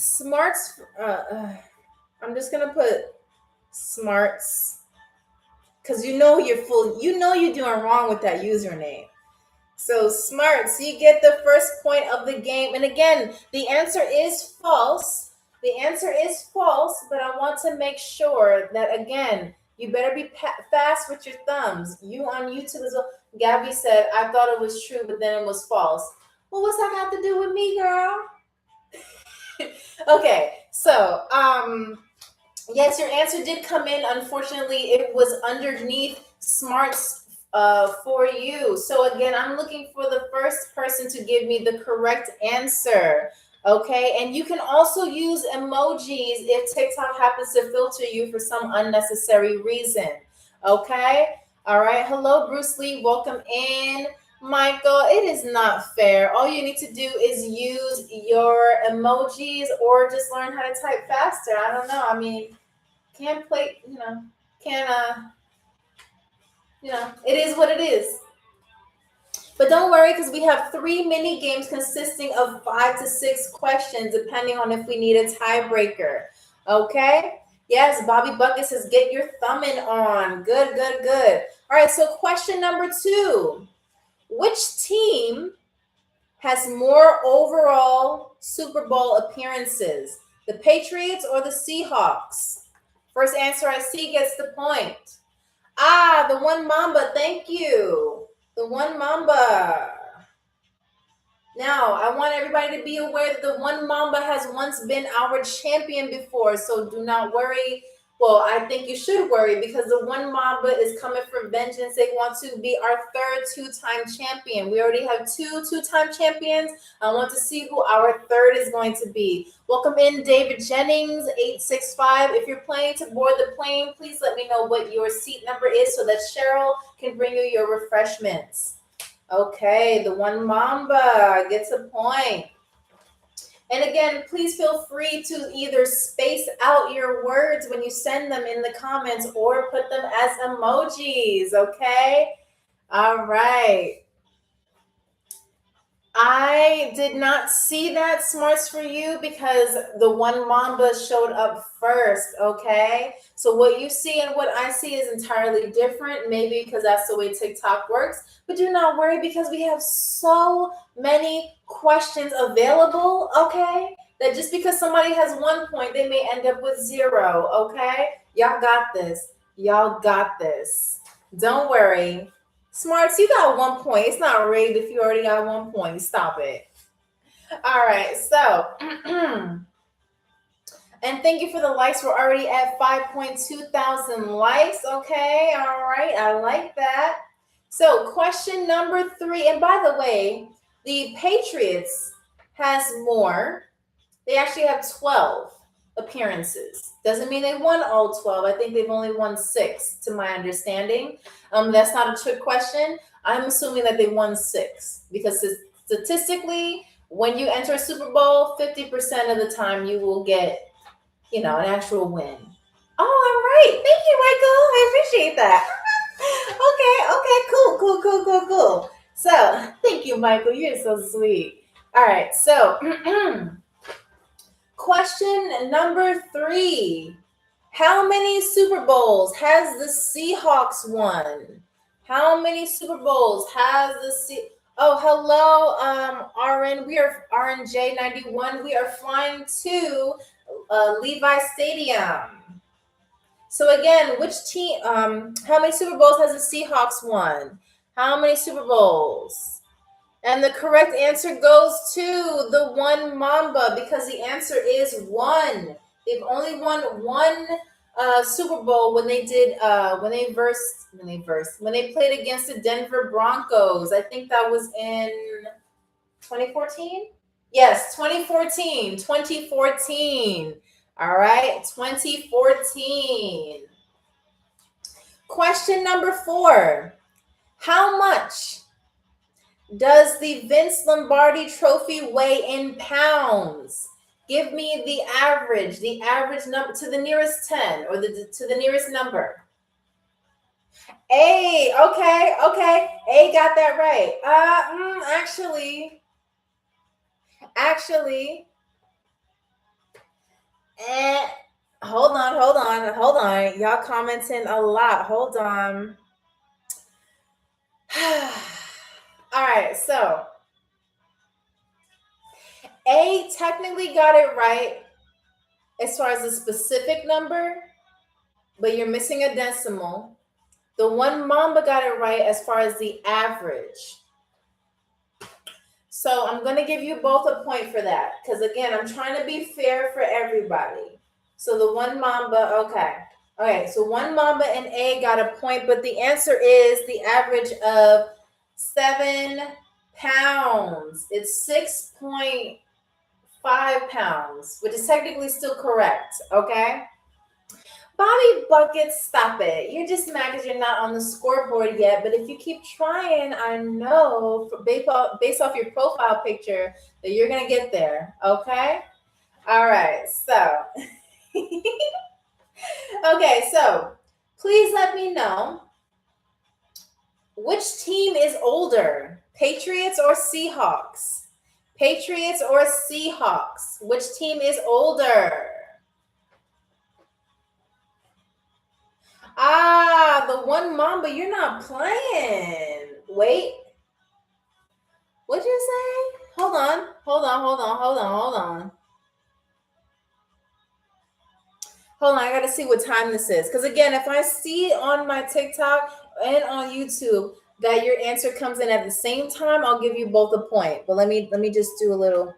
Smarts. I'm just gonna put smarts because you know you're full. You know you're doing wrong with that username. So smarts, you get the first point of the game. And again, the answer is false. The answer is false, but I want to make sure that again, you better be fast with your thumbs. You on YouTube as well. Gabby said, I thought it was true, but then it was false. Well, what's that got to do with me, girl? Okay, so yes, your answer did come in. Unfortunately, it was underneath smarts for you. So again, I'm looking for the first person to give me the correct answer. Okay, and you can also use emojis if TikTok happens to filter you for some unnecessary reason. Okay, all right. Hello, Bruce Lee. Welcome in. Michael, it is not fair. All you need to do is use your emojis or just learn how to type faster. I don't know. I mean, can't play, it is what it is. But don't worry, because we have 3 mini games consisting of 5 to 6 questions, depending on if we need a tiebreaker. Okay? Yes, Bobby Bucket says, get your thumbing on. Good, good, good. All right, so question number 2. Which team has more overall Super Bowl appearances? The Patriots or the Seahawks? First answer I see gets the point. Ah, the one Mamba. Thank you. The one Mamba. Now, I want everybody to be aware that the one Mamba has once been our champion before, so do not worry. Well, I think you should worry because the one Mamba is coming for vengeance. They want to be our third 2-time champion. We already have 2-time champions. I want to see who our third is going to be. Welcome in, David Jennings, 865. If you're planning to board the plane, please let me know what your seat number is so that Cheryl can bring you your refreshments. Okay, the one Mamba gets a point. And again, please feel free to either space out your words when you send them in the comments or put them as emojis, okay? All right. I did not see that smarts for you because the one Mamba showed up first, okay? So what you see and what I see is entirely different, maybe because that's the way TikTok works. But do not worry because we have so many questions available, okay? That just because somebody has 1 point, they may end up with 0, okay? Y'all got this. Y'all got this. Don't worry. Smarts, you got 1 point. It's not rigged if you already got 1 point. Stop it. All right, so and thank you for the likes. We're already at 5.2 thousand likes. Okay, all right, I like that. So question number 3, and by the way, the Patriots has more. They actually have 12 appearances. Doesn't mean they won all 12. I think they've only won 6, to my understanding. That's not a trick question. I'm assuming that they won 6 because statistically, when you enter a Super Bowl, 50% of the time you will get, an actual win. Oh, all right. Thank you, Michael. I appreciate that. Okay, cool. So, thank you, Michael. You're so sweet. All right, so question number 3. How many Super Bowls has the Seahawks won? How many Super Bowls has the Oh, hello, RN. We are RNJ91. We are flying to Levi Stadium. So again, which team? How many Super Bowls has the Seahawks won? How many Super Bowls? And the correct answer goes to the one Mamba because the answer is 1. They've only won 1 Super Bowl when they did when they played against the Denver Broncos. I think that was in 2014. Yes, 2014. 2014. All right, 2014. Question number 4. How much does the Vince Lombardi Trophy weigh in pounds? Give me the average number to the nearest 10 or to the nearest number. A, okay. A got that right. Actually, Eh, hold on. Y'all commenting a lot. Hold on. All right, so A technically got it right as far as the specific number, but you're missing a decimal. The one Mamba got it right as far as the average. So I'm going to give you both a point for that because, again, I'm trying to be fair for everybody. So the one Mamba, okay. Okay, so one Mamba and A got a point, but the answer is the average of 7 pounds. It's 6.5 pounds, which is technically still correct, okay? Bobby Buckets, stop it. You're just mad because you're not on the scoreboard yet. But if you keep trying, I know based off your profile picture that you're going to get there. Okay? All right. So, okay. So, please let me know which team is older, Patriots or Seahawks? Patriots or Seahawks? Which team is older? Ah, the one Mamba, you're not playing. Wait, what'd you say? Hold on. Hold on. Hold on, I gotta see what time this is. Because again, if I see on my TikTok and on YouTube that your answer comes in at the same time, I'll give you both a point. But let me just do a little.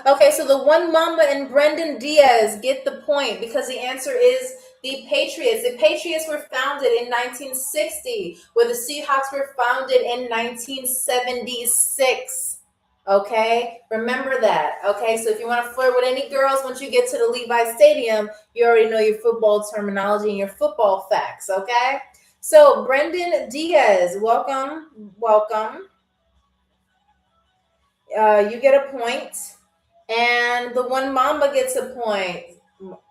Okay, so the one Mamba and Brendan Diaz get the point because the answer is the Patriots. The Patriots were founded in 1960, where the Seahawks were founded in 1976. Okay, remember that. Okay, so if you want to flirt with any girls once you get to the Levi Stadium, you already know your football terminology and your football facts. Okay, so Brendan Diaz, welcome. You get a point. And the one Mamba gets a point.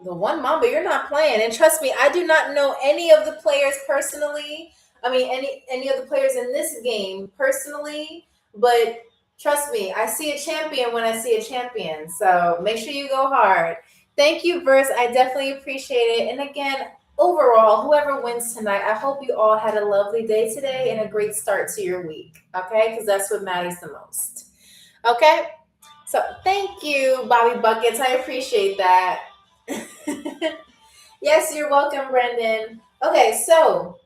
The one Mamba, you're not playing. And trust me, I do not know any of the players personally. I mean, any of the players in this game personally. But trust me, I see a champion when I see a champion. So make sure you go hard. Thank you, Verse. I definitely appreciate it. And again, overall, whoever wins tonight, I hope you all had a lovely day today and a great start to your week. Okay? Because that's what matters the most. Okay? So thank you, Bobby Buckets. I appreciate that. Yes, you're welcome, Brendan. Okay, so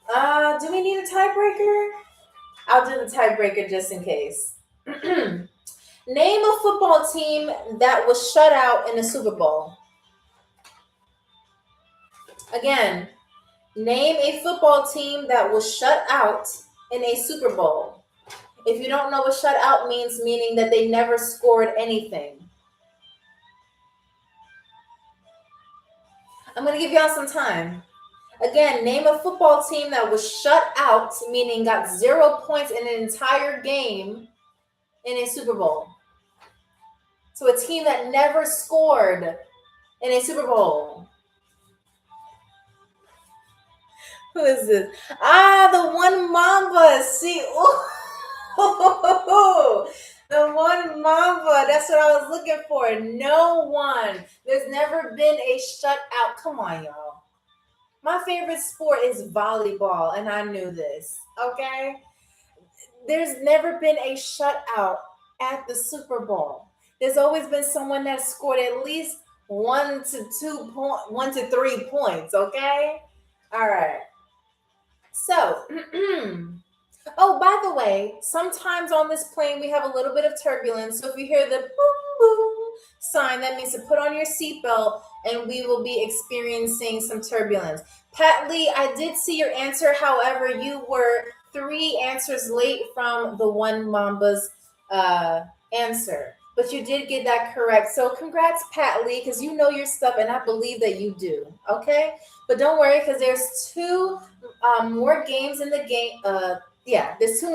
do we need a tiebreaker? I'll do the tiebreaker just in case. Name a football team that was shut out in a Super Bowl. Again, name a football team that was shut out in a Super Bowl. If you don't know what shut out means, meaning that they never scored anything. I'm going to give y'all some time. Again, name a football team that was shut out, meaning got 0 points in an entire game in a Super Bowl. So a team that never scored in a Super Bowl. Who is this? Ah, the one Mamba. See, ooh. The one Mamba. That's what I was looking for. No one. There's never been a shutout. Come on, y'all. My favorite sport is volleyball, and I knew this. Okay? There's never been a shutout at the Super Bowl. There's always been someone that scored at least 1 to 3 points, okay? All right. So, oh, by the way, sometimes on this plane we have a little bit of turbulence. So if you hear the boom boom sign, that means to put on your seatbelt and we will be experiencing some turbulence. Pat Lee, I did see your answer. However, you were 3 answers late from the one Mamba's answer. But you did get that correct. So congrats, Pat Lee, because you know your stuff, and I believe that you do. Okay? But don't worry, because there's 2 more games in the game. There's 2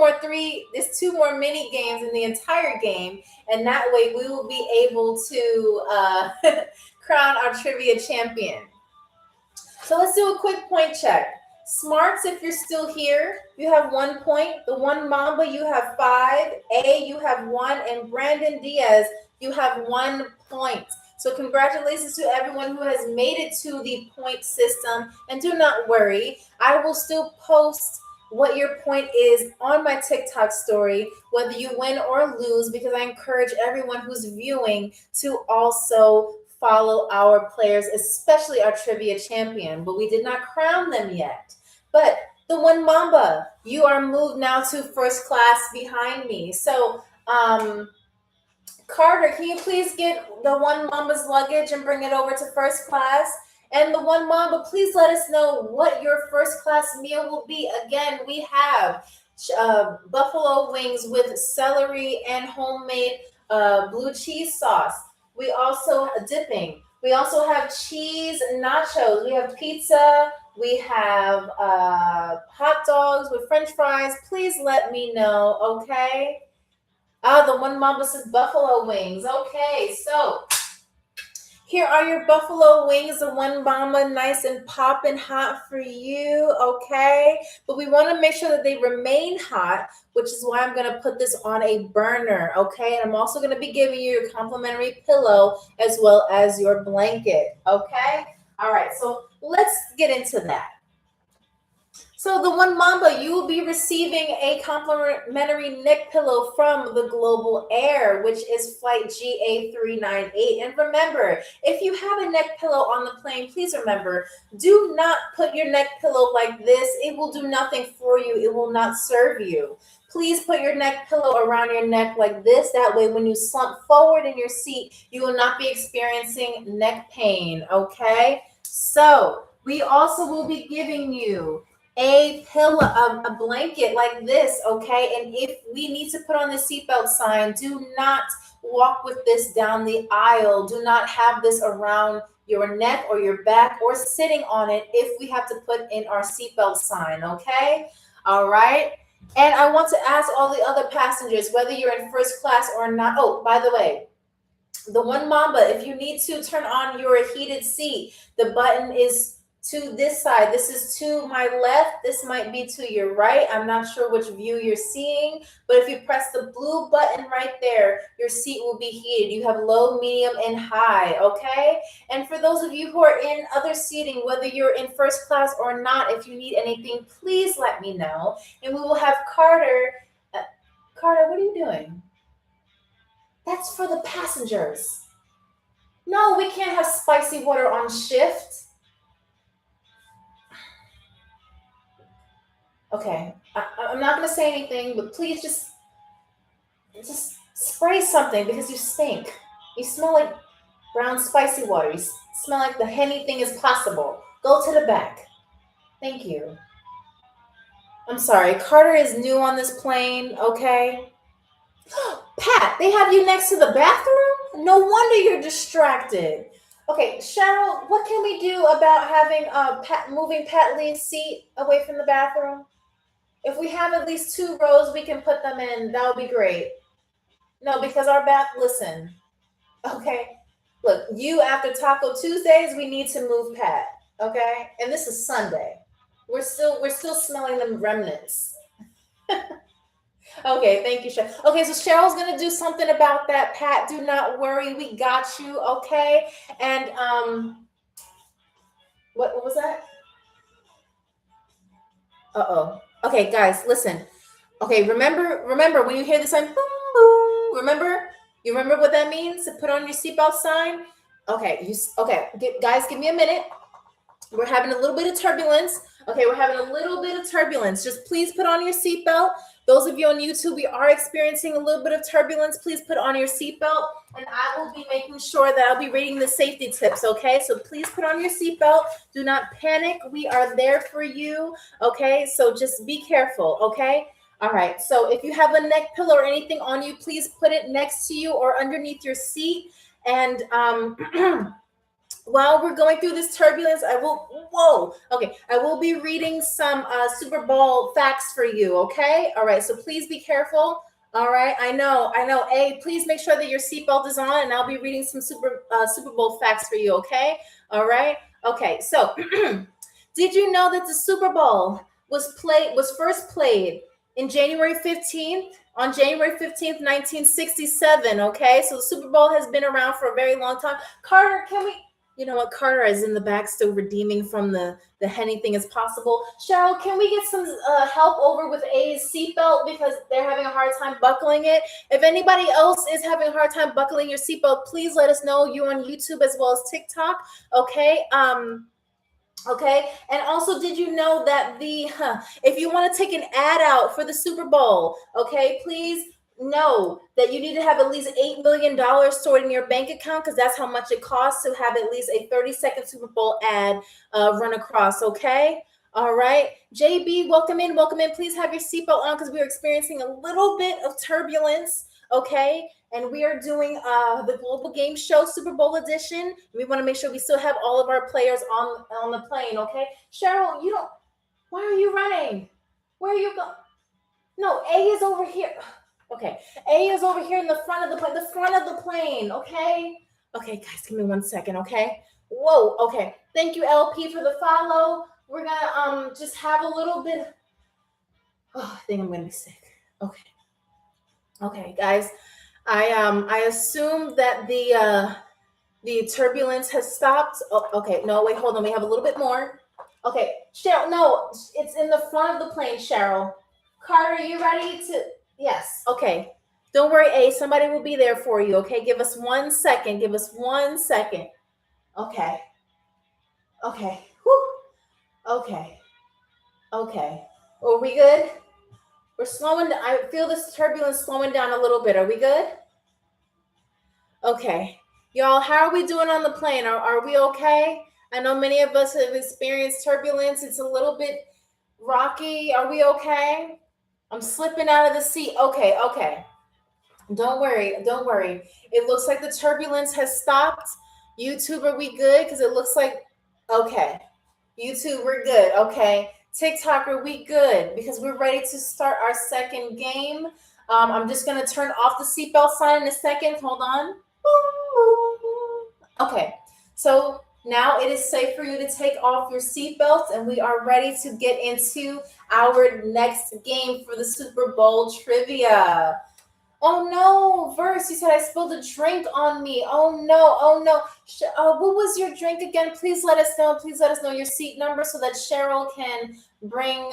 more mini games in the entire game, and that way we will be able to crown our trivia champion. So let's do a quick point check. Smarts, if you're still here, you have 1 point. The One Mamba, you have 5. A, you have 1. And Brandon Diaz, you have 1 point. So congratulations to everyone who has made it to the point system. And do not worry, I will still post what your point is on my TikTok story, whether you win or lose, because I encourage everyone who's viewing to also follow our players, especially our trivia champion. But we did not crown them yet. But the One Mamba, you are moved now to first class behind me. So, Carter, can you please get the One Mamba's luggage and bring it over to first class? And the One Mamba, please let us know what your first class meal will be. Again, we have buffalo wings with celery and homemade blue cheese sauce. We also dipping. We also have cheese nachos. We have pizza. We have hot dogs with French fries. Please let me know, okay? The One Mamba says buffalo wings. Okay, so here are your buffalo wings, the One Mamba, nice and popping hot for you, okay? But we want to make sure that they remain hot, which is why I'm going to put this on a burner, okay? And I'm also going to be giving you your complimentary pillow as well as your blanket, okay? All right, so let's get into that. So the One Mamba, you will be receiving a complimentary neck pillow from the Global Air, which is flight GA398. And remember, if you have a neck pillow on the plane, please remember, do not put your neck pillow like this. It will do nothing for you. It will not serve you. Please put your neck pillow around your neck like this. That way, when you slump forward in your seat, you will not be experiencing neck pain, okay? So we also will be giving you a pillow, a blanket like this, okay? And if we need to put on the seatbelt sign, do not walk with this down the aisle. Do not have this around your neck or your back or sitting on it if we have to put in our seatbelt sign, okay? All right. And I want to ask all the other passengers, whether you're in first class or not. Oh, by the way, the One Mamba, if you need to turn on your heated seat, the button is to this side. This is to my left. This might be to your right. I'm not sure which view you're seeing, but if you press the blue button right there, your seat will be heated. You have low, medium, and high, okay? And for those of you who are in other seating, whether you're in first class or not, if you need anything, please let me know. And we will have Carter. Carter, what are you doing? That's for the passengers. No, we can't have spicy water on shift. Okay, I'm not going to say anything, but please just spray something because you stink. You smell like brown spicy water. You smell like the anything is possible. Go to the back. Thank you. I'm sorry. Carter is new on this plane, okay? Pat, they have you next to the bathroom? No wonder you're distracted. Okay, Cheryl, what can we do about having moving Pat Lee's seat away from the bathroom? If we have at least 2 rows, we can put them in. That would be great. No, because listen, okay? Look, you after Taco Tuesdays, we need to move Pat, okay? And this is Sunday. We're still smelling the remnants. Okay, thank you, Cheryl. Okay, so Cheryl's gonna do something about that, Pat. Do not worry, we got you, okay? And what was that? Uh-oh. Okay, guys, listen. Okay, remember when you hear the sign, boom, boom, remember? You remember what that means? To put on your seatbelt sign? Okay, guys, give me a minute. We're having a little bit of turbulence. Okay, we're having a little bit of turbulence. Just please put on your seatbelt. Those of you on YouTube, we are experiencing a little bit of turbulence. Please put on your seatbelt, and I will be making sure that I'll be reading the safety tips, okay? So please put on your seatbelt. Do not panic. We are there for you, okay? So just be careful, okay? All right, so if you have a neck pillow or anything on you, please put it next to you or underneath your seat. And while we're going through this turbulence, I will be reading some Super Bowl facts for you, okay? All right, so please be careful. All right, I know. Hey, please make sure that your seatbelt is on, and I'll be reading some Super Bowl facts for you, okay? All right, okay, so Did you know that the Super Bowl was first played in January 15th, on January 15th, 1967, okay? So the Super Bowl has been around for a very long time. Carter, can we, you know what, Carter is in the back still redeeming from the anything is possible. Cheryl, can we get some help over with A's seatbelt because they're having a hard time buckling it? If anybody else is having a hard time buckling your seatbelt, please let us know. You're on YouTube as well as TikTok, okay? Okay. And also, did you know that if you want to take an ad out for the Super Bowl, okay, please know that you need to have at least $8 million stored in your bank account because that's how much it costs to have at least a 30-second Super Bowl ad run across. Okay. All right. JB, welcome in. Welcome in. Please have your seatbelt on because we're experiencing a little bit of turbulence. Okay. And we are doing the Global Game Show Super Bowl edition. We want to make sure we still have all of our players on the plane, okay? Cheryl, you don't, why are you running? Where are you going? No, A is over here. Okay, A is over here in the front of the front of the plane, okay? Okay, guys, give me 1 second, okay? Whoa, okay. Thank you, LP, for the follow. We're gonna just have a little bit. Oh, I think I'm gonna be sick. Okay. Okay, guys. I assume that the turbulence has stopped. Oh, okay, no, wait, hold on. We have a little bit more. Okay, Cheryl, no, it's in the front of the plane, Cheryl. Carter, are you ready to? Yes. Okay. Don't worry, A. Somebody will be there for you. Okay, give us 1 second. Give us 1 second. Okay. Okay. Whew. Okay. Okay. Are we good? We're slowing down. I feel this turbulence slowing down a little bit. Are we good? Okay. Y'all, how are we doing on the plane? Are we okay? I know many of us have experienced turbulence. It's a little bit rocky. Are we okay? I'm slipping out of the seat. Okay, okay. Don't worry. Don't worry. It looks like the turbulence has stopped. YouTube, are we good? Because it looks like, okay. YouTube, we're good. Okay. TikTok, are we good? Because we're ready to start our second game. I'm just going to turn off the seatbelt sign in a second. Hold on. Okay. So now it is safe for you to take off your seatbelts, and we are ready to get into our next game for the Super Bowl trivia. Oh no, Verse, you said I spilled a drink on me. Oh no, oh no. What was your drink again? Please let us know. Please let us know your seat number so that Cheryl can bring,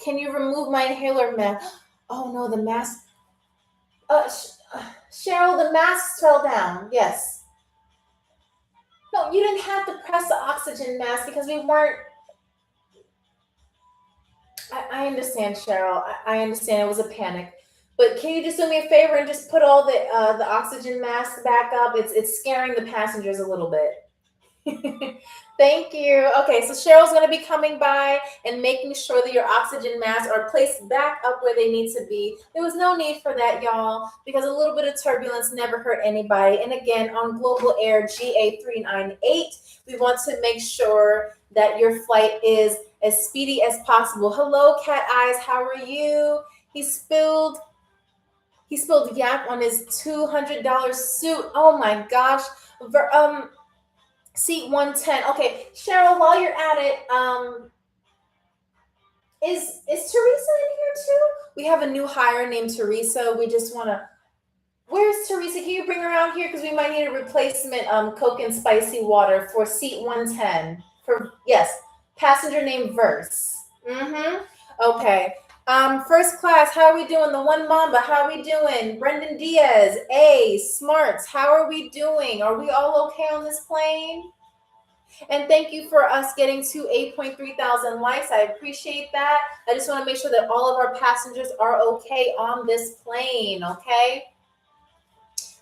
can you remove my inhaler mask? Oh no, the mask. Cheryl, the mask fell down. Yes. No, you didn't have to press the oxygen mask because we weren't. I understand, Cheryl. I understand it was a panic. But can you just do me a favor and just put all the oxygen masks back up? It's scaring the passengers a little bit. Thank you. Okay, so Cheryl's going to be coming by and making sure that your oxygen masks are placed back up where they need to be. There was no need for that, y'all, because a little bit of turbulence never hurt anybody. And again, on Global Air GA398, we want to make sure that your flight is as speedy as possible. Hello, Cat Eyes. How are you? He spilled yak on his $200 suit. Oh my gosh. Seat 110. Okay, Cheryl, while you're at it, is Teresa in here too? We have a new hire named Teresa. We just want to. Where's Teresa? Can you bring her out here because we might need a replacement Coke and spicy water for seat 110. Yes, passenger named Verse. Okay. First class, how are we doing? The one Mamba, how are we doing? Brendan Diaz, A, Smarts, how are we doing? Are we all okay on this plane? And thank you for us getting to 8.3 thousand likes. I appreciate that. I just want to make sure that all of our passengers are okay on this plane, okay?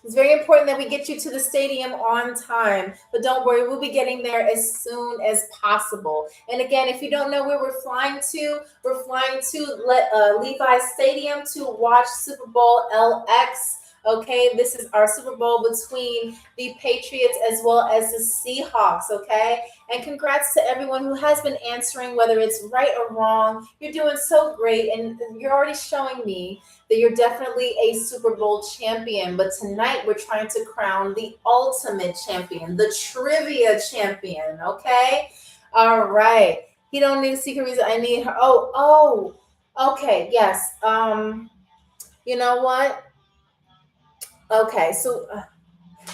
It's very important that we get you to the stadium on time, but don't worry, we'll be getting there as soon as possible. And again, if you don't know where we're flying to Levi's Stadium to watch Super Bowl LX. Okay, this is our Super Bowl between the Patriots as well as the Seahawks, okay? And congrats to everyone who has been answering, whether it's right or wrong. You're doing so great, and you're already showing me that you're definitely a Super Bowl champion. But tonight, we're trying to crown the ultimate champion, the trivia champion, okay? All right. He don't need a secret reason. I need her. Okay. Yes. You know what? Okay. So,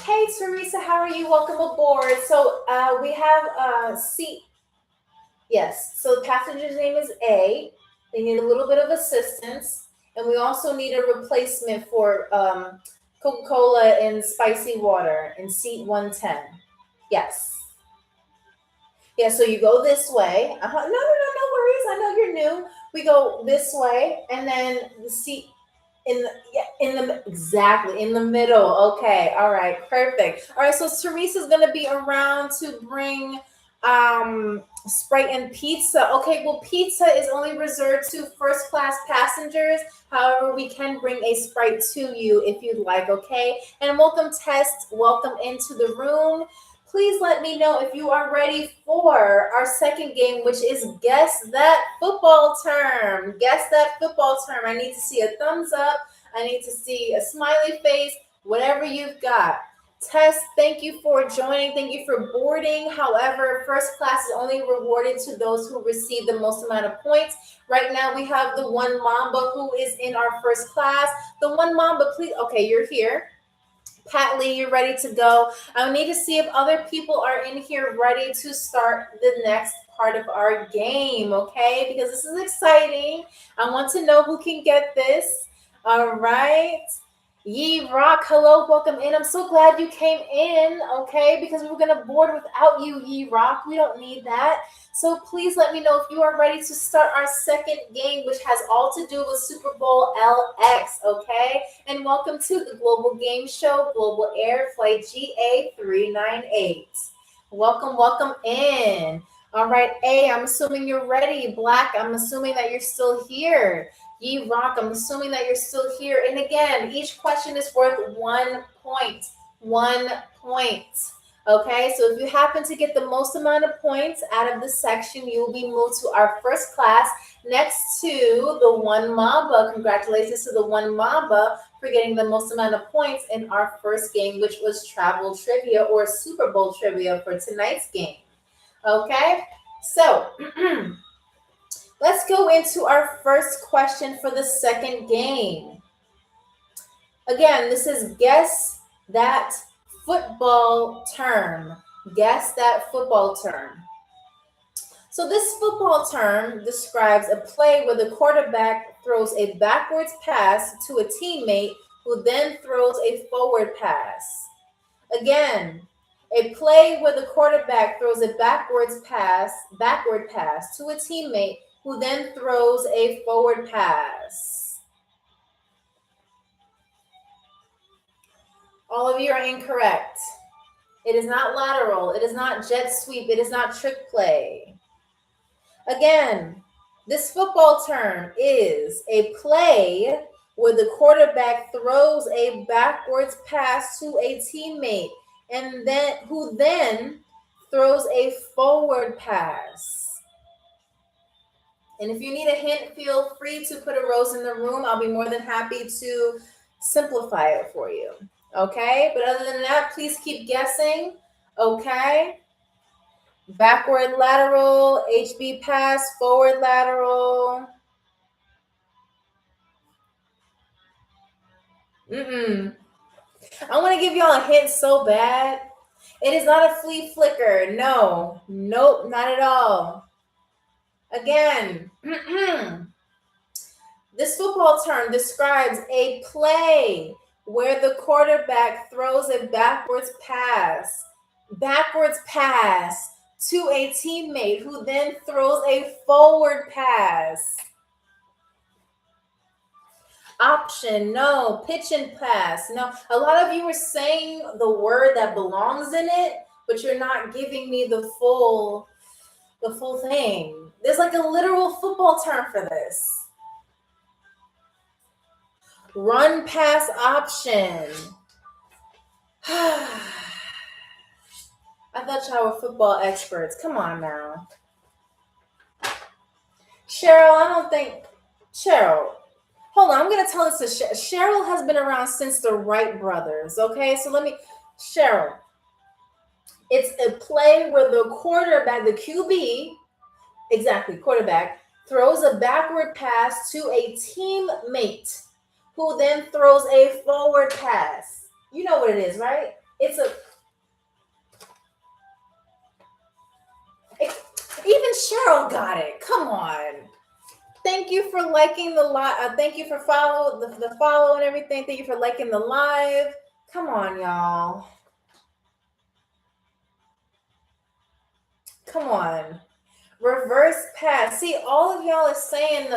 hey, Teresa, how are you? Welcome aboard. So, we have seat. Yes. So, the passenger's name is A. They need a little bit of assistance, and we also need a replacement for Coca-Cola and spicy water in seat 110. Yes. Yeah, so you go this way. No worries. I know you're new. We go this way, and then the seat in the exactly in the middle. Okay, all right, perfect. All right, so Teresa's gonna be around to bring Sprite and pizza. Okay, well, pizza is only reserved to first class passengers. However, we can bring a Sprite to you if you'd like. Okay, and welcome, Test. Welcome into the room. Please let me know if you are ready for our second game, which is Guess That Football Term. Guess that football term. I need to see a thumbs up. I need to see a smiley face, whatever you've got. Tess, thank you for joining. Thank you for boarding. However, first class is only rewarded to those who receive the most amount of points. Right now, we have the one Mamba who is in our first class. The one Mamba, please. Okay, you're here. Pat Lee, you're ready to go. I need to see if other people are in here ready to start the next part of our game, okay? Because this is exciting. I want to know who can get this. All right. Ye Rock, hello, welcome in. I'm so glad you came in, okay? Because we were going to board without you, Ye Rock. We don't need that. So please let me know if you are ready to start our second game, which has all to do with Super Bowl LX, okay? And welcome to the Global Game Show, Global Air Flight GA398. Welcome in. All right, A, I'm assuming you're ready. Black, I'm assuming that you're still here. Ye Rock, I'm assuming that you're still here. And again, each question is worth 1 point. 1 point. Okay, so if you happen to get the most amount of points out of this section, you will be moved to our first class next to the one Mamba. Congratulations to the one Mamba for getting the most amount of points in our first game, which was travel trivia or Super Bowl trivia for tonight's game. Okay, so let's go into our first question for the second game. Again, this is Guess That Football Term. Guess that football term. So this football term describes a play where the quarterback throws a backwards pass to a teammate who then throws a forward pass. Again, a play where the quarterback throws a backward pass to a teammate who then throws a forward pass. All of you are incorrect. It is not lateral. It is not jet sweep. It is not trick play. Again, this football term is a play where the quarterback throws a backwards pass to a teammate and then who then throws a forward pass. And if you need a hint, feel free to put a rose in the room. I'll be more than happy to simplify it for you. Okay, but other than that, please keep guessing. Okay. Backward lateral, HB pass, forward lateral. I want to give y'all a hint so bad. It is not a flea flicker. No. Nope, not at all. Again, this football term describes a play where the quarterback throws a backwards pass to a teammate who then throws a forward pass. Option, no. Pitch and pass, no. A lot of you are saying the word that belongs in it, but you're not giving me the full thing. There's like a literal football term for this. Run pass option. I thought y'all were football experts. Come on now. Cheryl, hold on. I'm going to tell this to Cheryl has been around since the Wright brothers. Okay, so Cheryl, It's a play where the quarterback, the QB, exactly, quarterback, throws a backward pass to a teammate who then throws a forward pass. You know what it is, right? Even Cheryl got it. Come on. Thank you for liking the live. Thank you for the follow and everything. Thank you for liking the live. Come on, y'all. Come on. Reverse pass. See, all of y'all are saying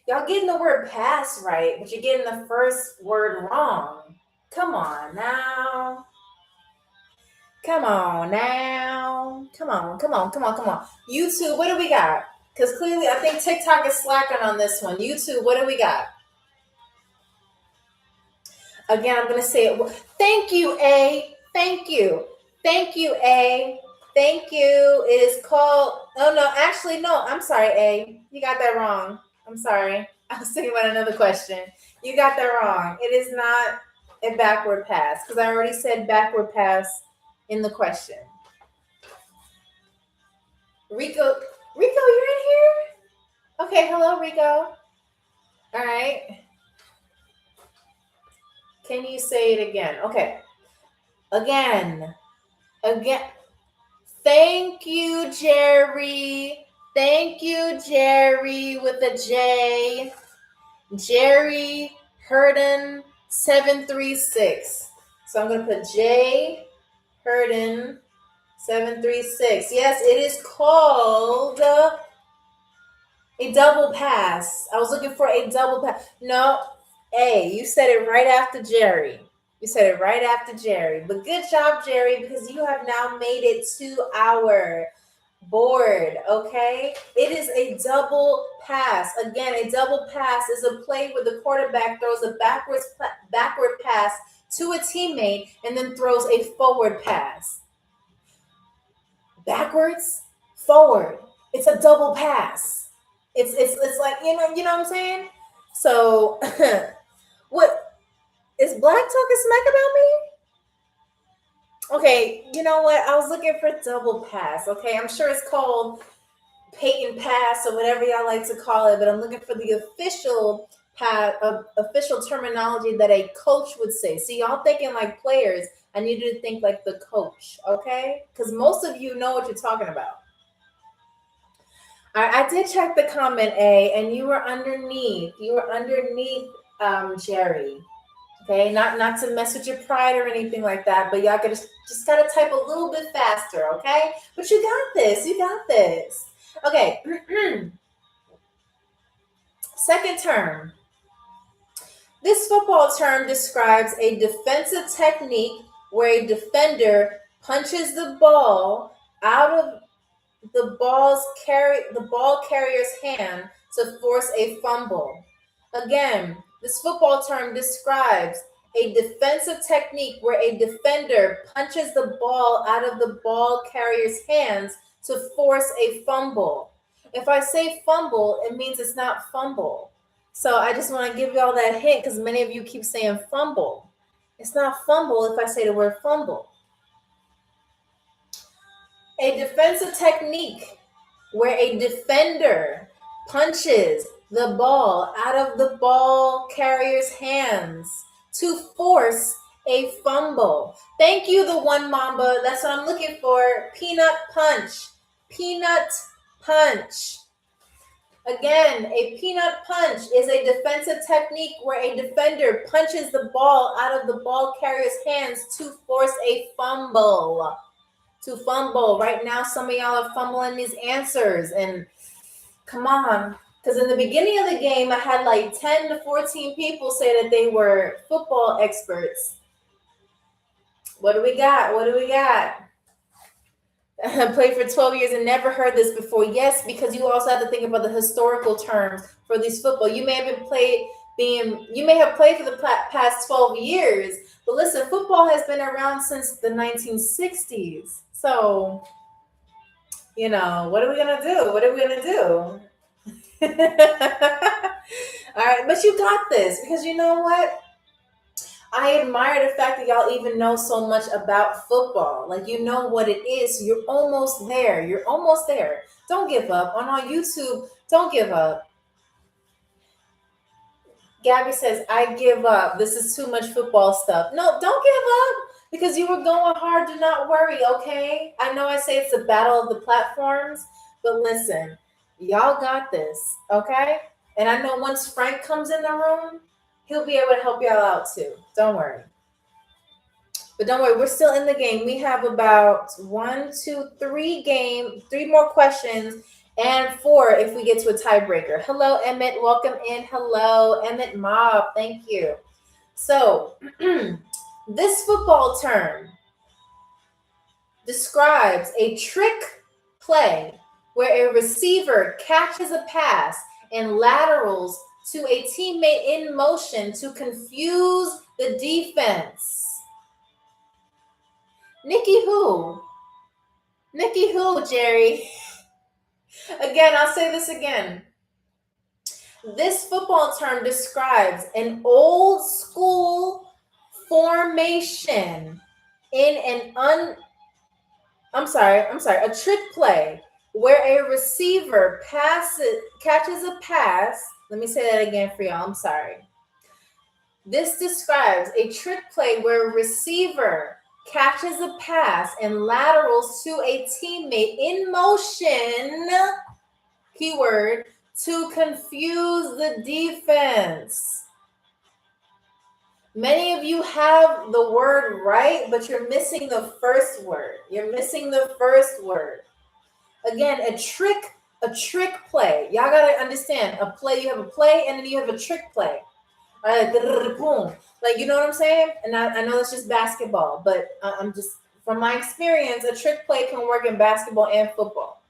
y'all getting the word pass right, but you're getting the first word wrong. Come on now. Come on now. Come on. YouTube, what do we got? Because clearly I think TikTok is slacking on this one. YouTube, what do we got? Again, I'm going to say it. Thank you, A. Thank you. Thank you, A. Thank you. It is called. Oh, no. Actually, no. I'm sorry, A. You got that wrong. I'm sorry. I was thinking about another question. You got that wrong. It is not a backward pass because I already said backward pass in the question. Rico, you're in here? Okay. Hello, Rico. All right. Can you say it again? Okay. Again. Thank you, Jerry. Thank you, Jerry, with a J. Jerry Herden 736. So I'm going to put J Herden 736. Yes, it is called a double pass. I was looking for a double pass. No, A, you said it right after Jerry. You said it right after Jerry. But good job, Jerry, because you have now made it to our board, okay? It is a double pass. Again, a double pass is a play where the quarterback throws a backward pass to a teammate and then throws a forward pass. Backwards, forward. It's a double pass. It's like, you know what I'm saying? So what is Black talking smack about me? Okay, you know what? I was looking for double pass. Okay, I'm sure it's called Peyton pass or whatever y'all like to call it, but I'm looking for the official official terminology that a coach would say. See, y'all thinking like players. I need you to think like the coach, okay? Because most of you know what you're talking about. I did check the comment, A, and you were underneath. Jerry. Okay, not to mess with your pride or anything like that, but y'all just gotta type a little bit faster, okay? But you got this. Okay. Second term. This football term describes a defensive technique where a defender punches the ball out of the ball carrier's hand to force a fumble. Again, this football term describes a defensive technique where a defender punches the ball out of the ball carrier's hands to force a fumble. If I say fumble, it means it's not fumble. So I just want to give you all that hint because many of you keep saying fumble. It's not fumble if I say the word fumble. A defensive technique where a defender punches the ball out of the ball carrier's hands to force a fumble. Thank you, the one Mamba. That's what I'm looking for. Peanut punch. Peanut punch. Again, a peanut punch is a defensive technique where a defender punches the ball out of the ball carrier's hands to force a fumble. To fumble. Right now, some of y'all are fumbling these answers. And come on. Because in the beginning of the game, I had like 10 to 14 people say that they were football experts. What do we got? I played for 12 years and never heard this before. Yes, because you also have to think about the historical terms for these football. You may have played for the past 12 years, but listen, football has been around since the 1960s. So, what are we gonna do? All right, but you got this because you know what? I admire the fact that y'all even know so much about football. Like, you know what it is. You're almost there. You're almost there. Don't give up. On our YouTube, don't give up. Gabby says, I give up. This is too much football stuff. No, don't give up because you were going hard. Do not worry, okay? I know I say it's a battle of the platforms, but listen, y'all got this, okay? And I know once Frank comes in the room, he'll be able to help y'all out too. Don't worry. But don't worry, we're still in the game. We have about 3 more questions and 4 if we get to a tiebreaker. Hello, Emmett. Welcome in. Hello, Emmett Mob. Thank you. So, this football term describes a trick play where a receiver catches a pass and laterals to a teammate in motion to confuse the defense. Nikki who? Nikki who, Jerry? Again, I'll say this again. This football term describes an old school formation in a trick play where a receiver catches a pass. Let me say that again for y'all. I'm sorry. This describes a trick play where a receiver catches a pass and laterals to a teammate in motion, keyword, to confuse the defense. Many of you have the word right, but you're missing the first word. Again, a trick play. Y'all gotta understand, a play, you have a play and then you have a trick play. Like, boom. Like, you know what I'm saying? And I know it's just basketball, but I'm just, from my experience, a trick play can work in basketball and football.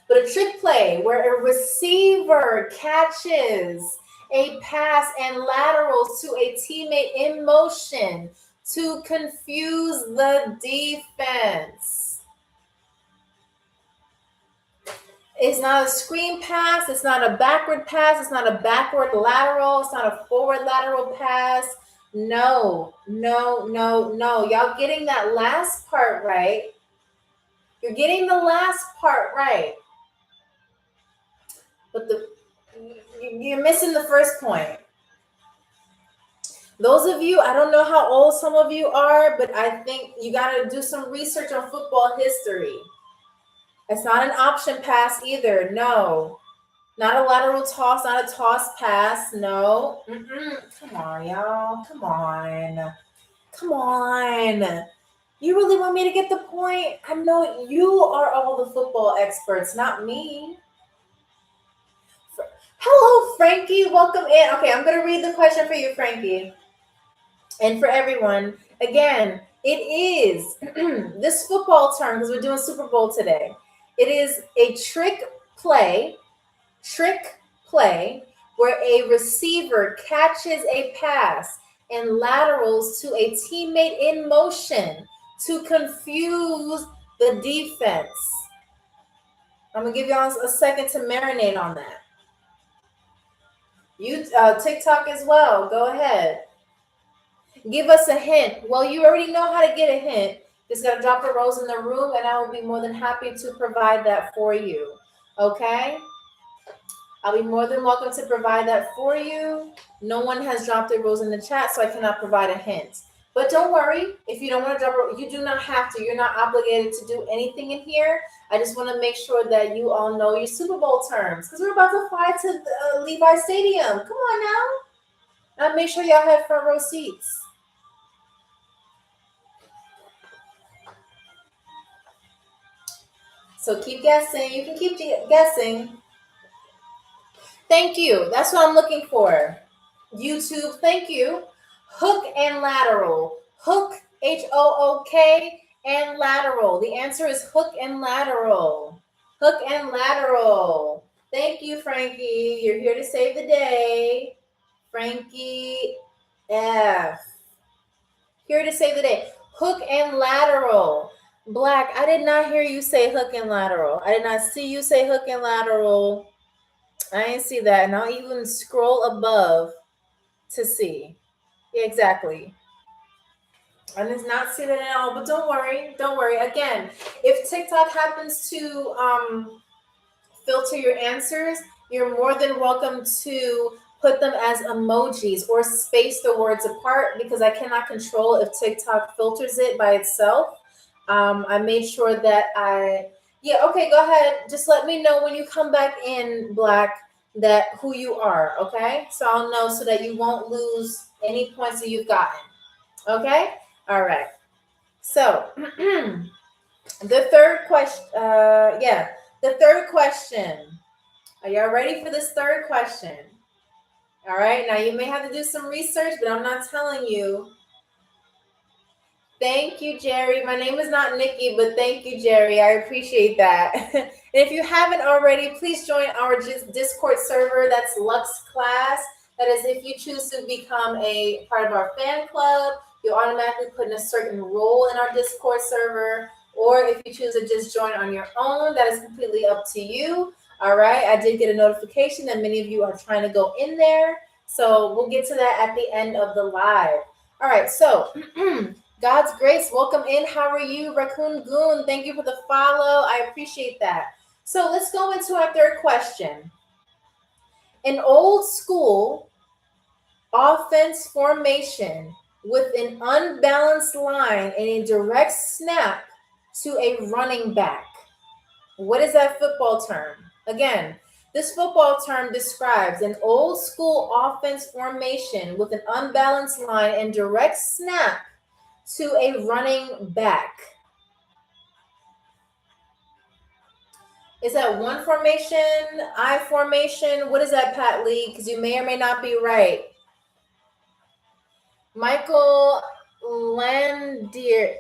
But a trick play where a receiver catches a pass and laterals to a teammate in motion to confuse the defense. It's not a screen pass. It's not a backward pass. It's not a backward lateral. It's not a forward lateral pass. No. Y'all getting that last part right. You're getting the last part right. But you're missing the first point. Those of you, I don't know how old some of you are, but I think you got to do some research on football history. It's not an option pass either. No. Not a lateral toss, not a toss pass. No. Come on, y'all. Come on. You really want me to get the point? I know you are all the football experts, not me. Hello, Frankie. Welcome in. Okay, I'm going to read the question for you, Frankie. And for everyone. Again, it is this football term, because we're doing Super Bowl today. It is a trick play where a receiver catches a pass and laterals to a teammate in motion to confuse the defense. I'm going to give y'all a second to marinate on that. You TikTok as well. Go ahead. Give us a hint. Well, you already know how to get a hint. Just got to drop a rose in the room, and I will be more than happy to provide that for you. Okay? I'll be more than welcome to provide that for you. No one has dropped a rose in the chat, so I cannot provide a hint. But don't worry. If you don't want to drop a, you do not have to. You're not obligated to do anything in here. I just want to make sure that you all know your Super Bowl terms, because we're about to fly to Levi Stadium. Come on now. Now make sure y'all have front row seats. So keep guessing. You can keep guessing. Thank you. That's what I'm looking for. YouTube, thank you. Hook and lateral. Hook, H-O-O-K, and lateral. The answer is hook and lateral. Hook and lateral. Thank you, Frankie. You're here to save the day. Frankie F. Here to save the day. Hook and lateral. Black, I did not hear you say hook and lateral. I did not see you say hook and lateral. I didn't see that. And I'll even scroll above to see. Yeah, exactly. And it's not seen it at all, but don't worry, don't worry. Again, if TikTok happens to filter your answers, you're more than welcome to put them as emojis or space the words apart because I cannot control if TikTok filters it by itself. I made sure that yeah, okay, go ahead. Just let me know when you come back in, Black, that who you are, okay? So I'll know so that you won't lose any points that you've gotten, okay? All right. So, the third question, yeah, the third question. Are y'all ready for this third question? All right. Now you may have to do some research, but I'm not telling you. Thank you, Jerry. My name is not Nikki, but thank you, Jerry. I appreciate that. And if you haven't already, please join our Discord server. That's Lux Class. That is, if you choose to become a part of our fan club, you automatically put in a certain role in our Discord server. Or if you choose to just join on your own, that is completely up to you. All right. I did get a notification that many of you are trying to go in there. So we'll get to that at the end of the live. All right. So, God's grace, welcome in. How are you, Raccoon Goon? Thank you for the follow. I appreciate that. So let's go into our third question. An old school offense formation with an unbalanced line and a direct snap to a running back. What is that football term? Again, this football term describes an old school offense formation with an unbalanced line and direct snap to a running back. Is that one formation, I formation? What is that, Pat Lee? Because you may or may not be right. Michael Landier.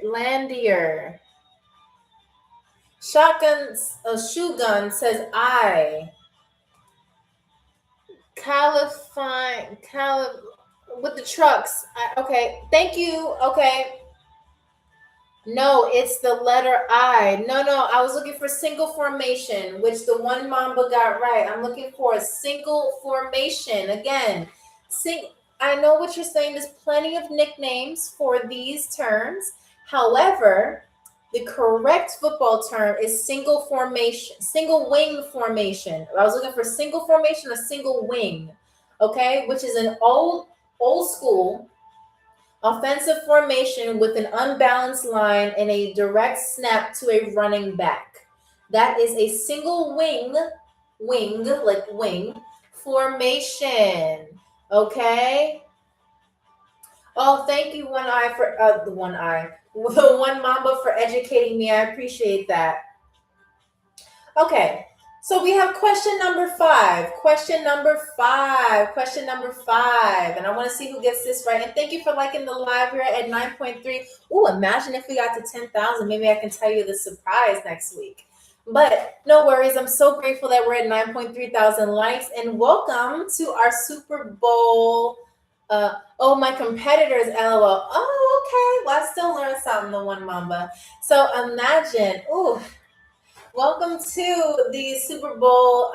Shoe gun says I. With the trucks. Okay, thank you. Okay. No, it's the letter I. No, I was looking for single formation, which the one Mamba got right. I'm looking for a single formation. Again, I know what you're saying. There's plenty of nicknames for these terms. However, the correct football term is single formation, single wing formation. I was looking for single formation or single wing, okay, which is an old school offensive formation with an unbalanced line and a direct snap to a running back. That is a single wing like wing formation. Okay. Oh, thank you, One Eye, for the One Eye, the One Mamba, for educating me. I appreciate that. Okay. So we have question number 5. Question number 5. Question number 5. And I want to see who gets this right. And thank you for liking the live here at 9.3. Ooh, imagine if we got to 10,000. Maybe I can tell you the surprise next week. But no worries. I'm so grateful that we're at 9.3 thousand likes. And welcome to our Super Bowl. Oh, my competitors, LOL. Oh, okay. Well, I still learned something, the One Mamba. So imagine, ooh. Welcome to the Super Bowl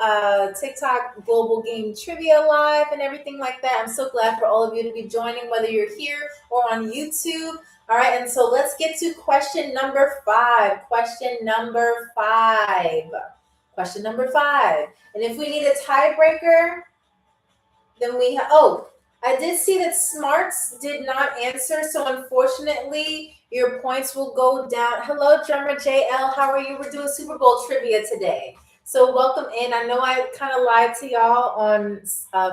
TikTok Global Game Trivia Live and everything like that. I'm so glad for all of you to be joining, whether you're here or on YouTube. All right, and so let's get to question number 5. Question number 5. Question number 5. And if we need a tiebreaker, then we have, I did see that Smarts did not answer, so unfortunately, your points will go down. Hello, Drummer JL. How are you? We're doing Super Bowl trivia today. So welcome in. I know I kind of lied to y'all on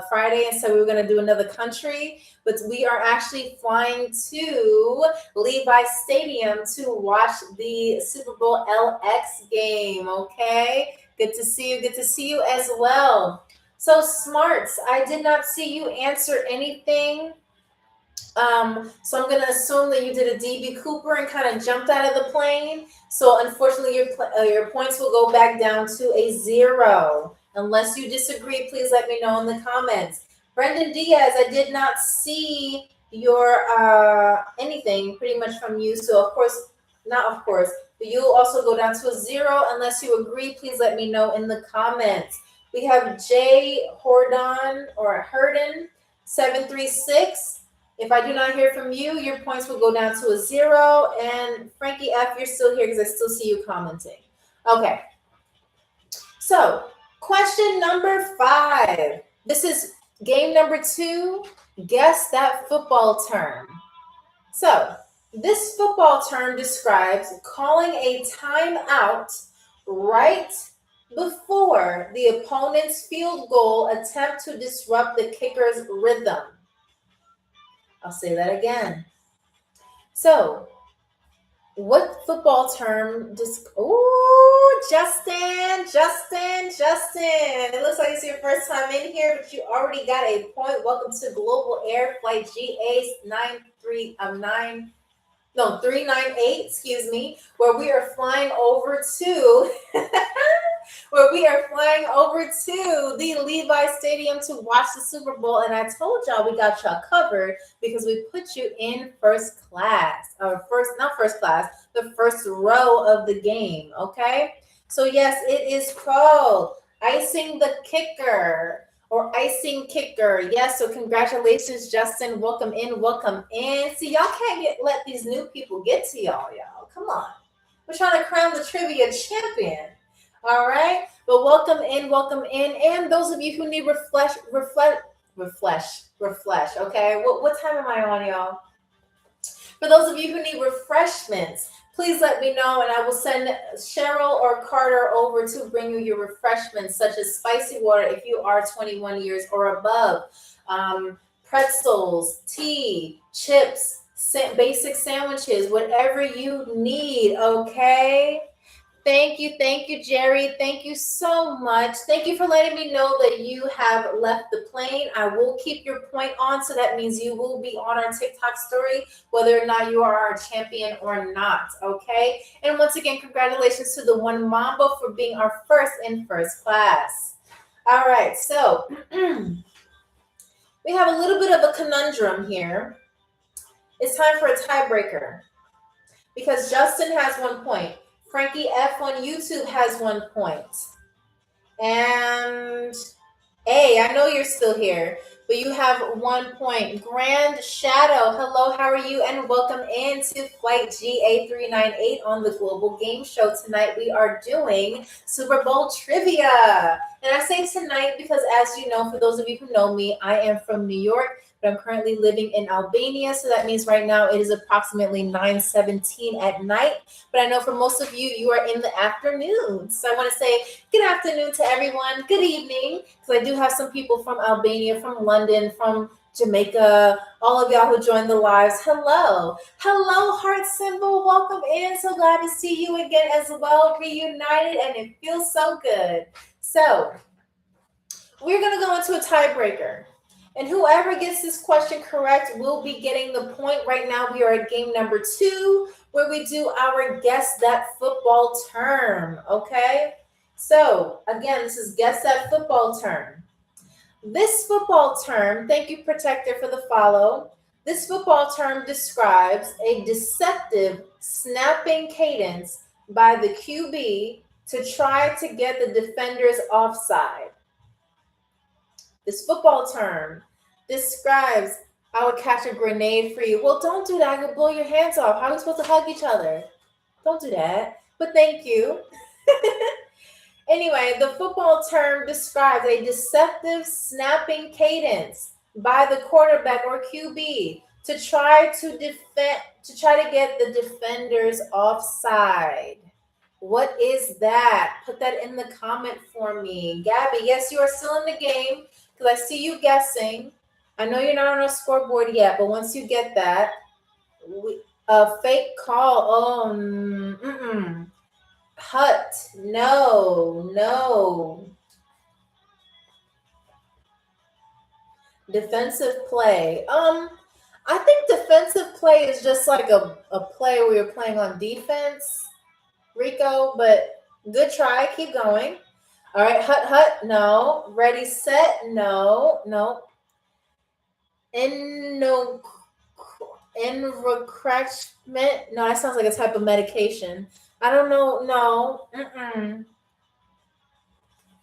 Friday and said we were going to do another country, but we are actually flying to Levi Stadium to watch the Super Bowl LX game, okay? Good to see you. Good to see you as well. So Smarts, I did not see you answer anything. So I'm going to assume that you did a DB Cooper and kind of jumped out of the plane. So unfortunately, your points will go back down to a 0. Unless you disagree, please let me know in the comments. Brendan Diaz, I did not see your anything pretty much from you. So of course, not of course, but you'll also go down to a 0. Unless you agree, please let me know in the comments. We have Jay Hordon or Herden 736. If I do not hear from you, your points will go down to a 0. And Frankie F, you're still here because I still see you commenting. Okay. So, question number 5. This is game number 2. Guess that football term. So, this football term describes calling a timeout right before the opponent's field goal attempt to disrupt the kicker's rhythm. I'll say that again. So, what football term Justin. It looks like it's your first time in here, but you already got a point. Welcome to Global Air Flight GA 398, excuse me, where we are flying over to the Levi Stadium to watch the Super Bowl. And I told y'all we got y'all covered because we put you in first class, or not first class, the first row of the game. Okay. So yes, it is called icing the kicker or icing kicker. Yes. So congratulations, Justin. Welcome in. See, y'all can't let these new people get to y'all. Come on. We're trying to crown the trivia champion. All right. But welcome in. And those of you who need refresh. Okay. What time am I on, y'all? For those of you who need refreshments, please let me know and I will send Cheryl or Carter over to bring you your refreshments, such as spicy water if you are 21 years or above, pretzels, tea, chips, basic sandwiches, whatever you need, okay? Thank you, Jerry. Thank you so much. Thank you for letting me know that you have left the plane. I will keep your point on, so that means you will be on our TikTok story, whether or not you are our champion or not, okay? And once again, congratulations to the One Mamba for being our first in first class. All right, so we have a little bit of a conundrum here. It's time for a tiebreaker because Justin has 1 point. Frankie F on YouTube has 1 point. And A, I know you're still here, but you have 1 point. Grand Shadow, hello, how are you? And welcome into Flight GA398 on the Global Game Show. Tonight we are doing Super Bowl trivia. And I say tonight because, as you know, for those of you who know me, I am from New York, but I'm currently living in Albania. So that means right now it is approximately 9:17 at night. But I know for most of you, you are in the afternoon. So I want to say good afternoon to everyone. Good evening. Because I do have some people from Albania, from London, from Jamaica, all of y'all who joined the lives. Hello, heart symbol. Welcome in. So glad to see you again as well, reunited, and it feels so good. So we're going to go into a tiebreaker. And whoever gets this question correct will be getting the point. Right now, we are at game number 2, where we do our Guess That Football Term, okay? So, again, this is Guess That Football Term. This football term, thank you, Protector, for the follow. This football term describes a deceptive snapping cadence by the QB to try to get the defenders offside. This football term describes, I would catch a grenade for you. Well, don't do that. You'll blow your hands off. How are we supposed to hug each other? Don't do that. But thank you. Anyway, the football term describes a deceptive snapping cadence by the quarterback or QB to try to get the defenders offside. What is that? Put that in the comment for me. Gabby, yes, you are still in the game because I see you guessing. I know you're not on a scoreboard yet, but once you get that, a fake call. Hut. No. Defensive play. I think defensive play is just like a play where you're playing on defense, Rico, but good try. Keep going. All right, hut. No. Ready, set. No. Encroachment. No, that sounds like a type of medication. I don't know. No.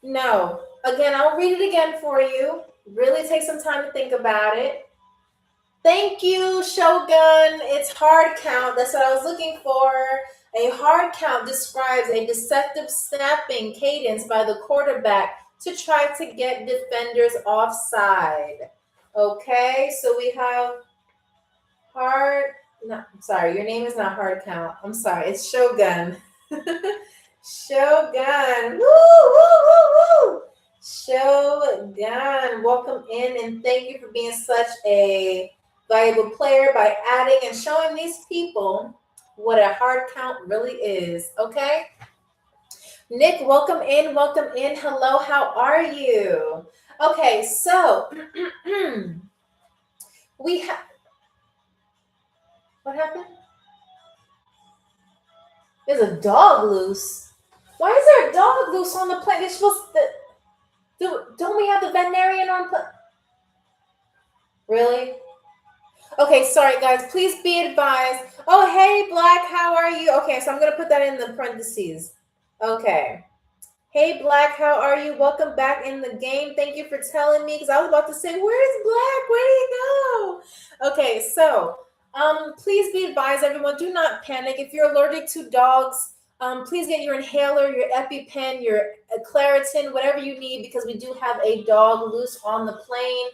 No. Again, I'll read it again for you. Really take some time to think about it. Thank you, Shogun. It's hard count. That's what I was looking for. A hard count describes a deceptive snapping cadence by the quarterback to try to get defenders offside. Okay, so we have hard. No, I'm sorry, your name is not hard count. I'm sorry, it's Shogun. Shogun. Woo, woo, woo, woo. Shogun. Welcome in and thank you for being such a valuable player by adding and showing these people what a hard count really is. Okay. Nick, welcome in. Welcome in. Hello, how are you? Okay, so we have. What happened? There's a dog loose. Why is there a dog loose on the plane? They're supposed to. Don't we have the veterinarian on? Really? Okay, sorry guys. Please be advised. Oh, hey, Black, how are you? Okay, so I'm gonna put that in the parentheses. Okay. Hey, Black, how are you? Welcome back in the game. Thank you for telling me because I was about to say, where's Black? Where did he go? Okay, so please be advised, everyone, do not panic. If you're allergic to dogs, please get your inhaler, your EpiPen, your Claritin, whatever you need, because we do have a dog loose on the plane.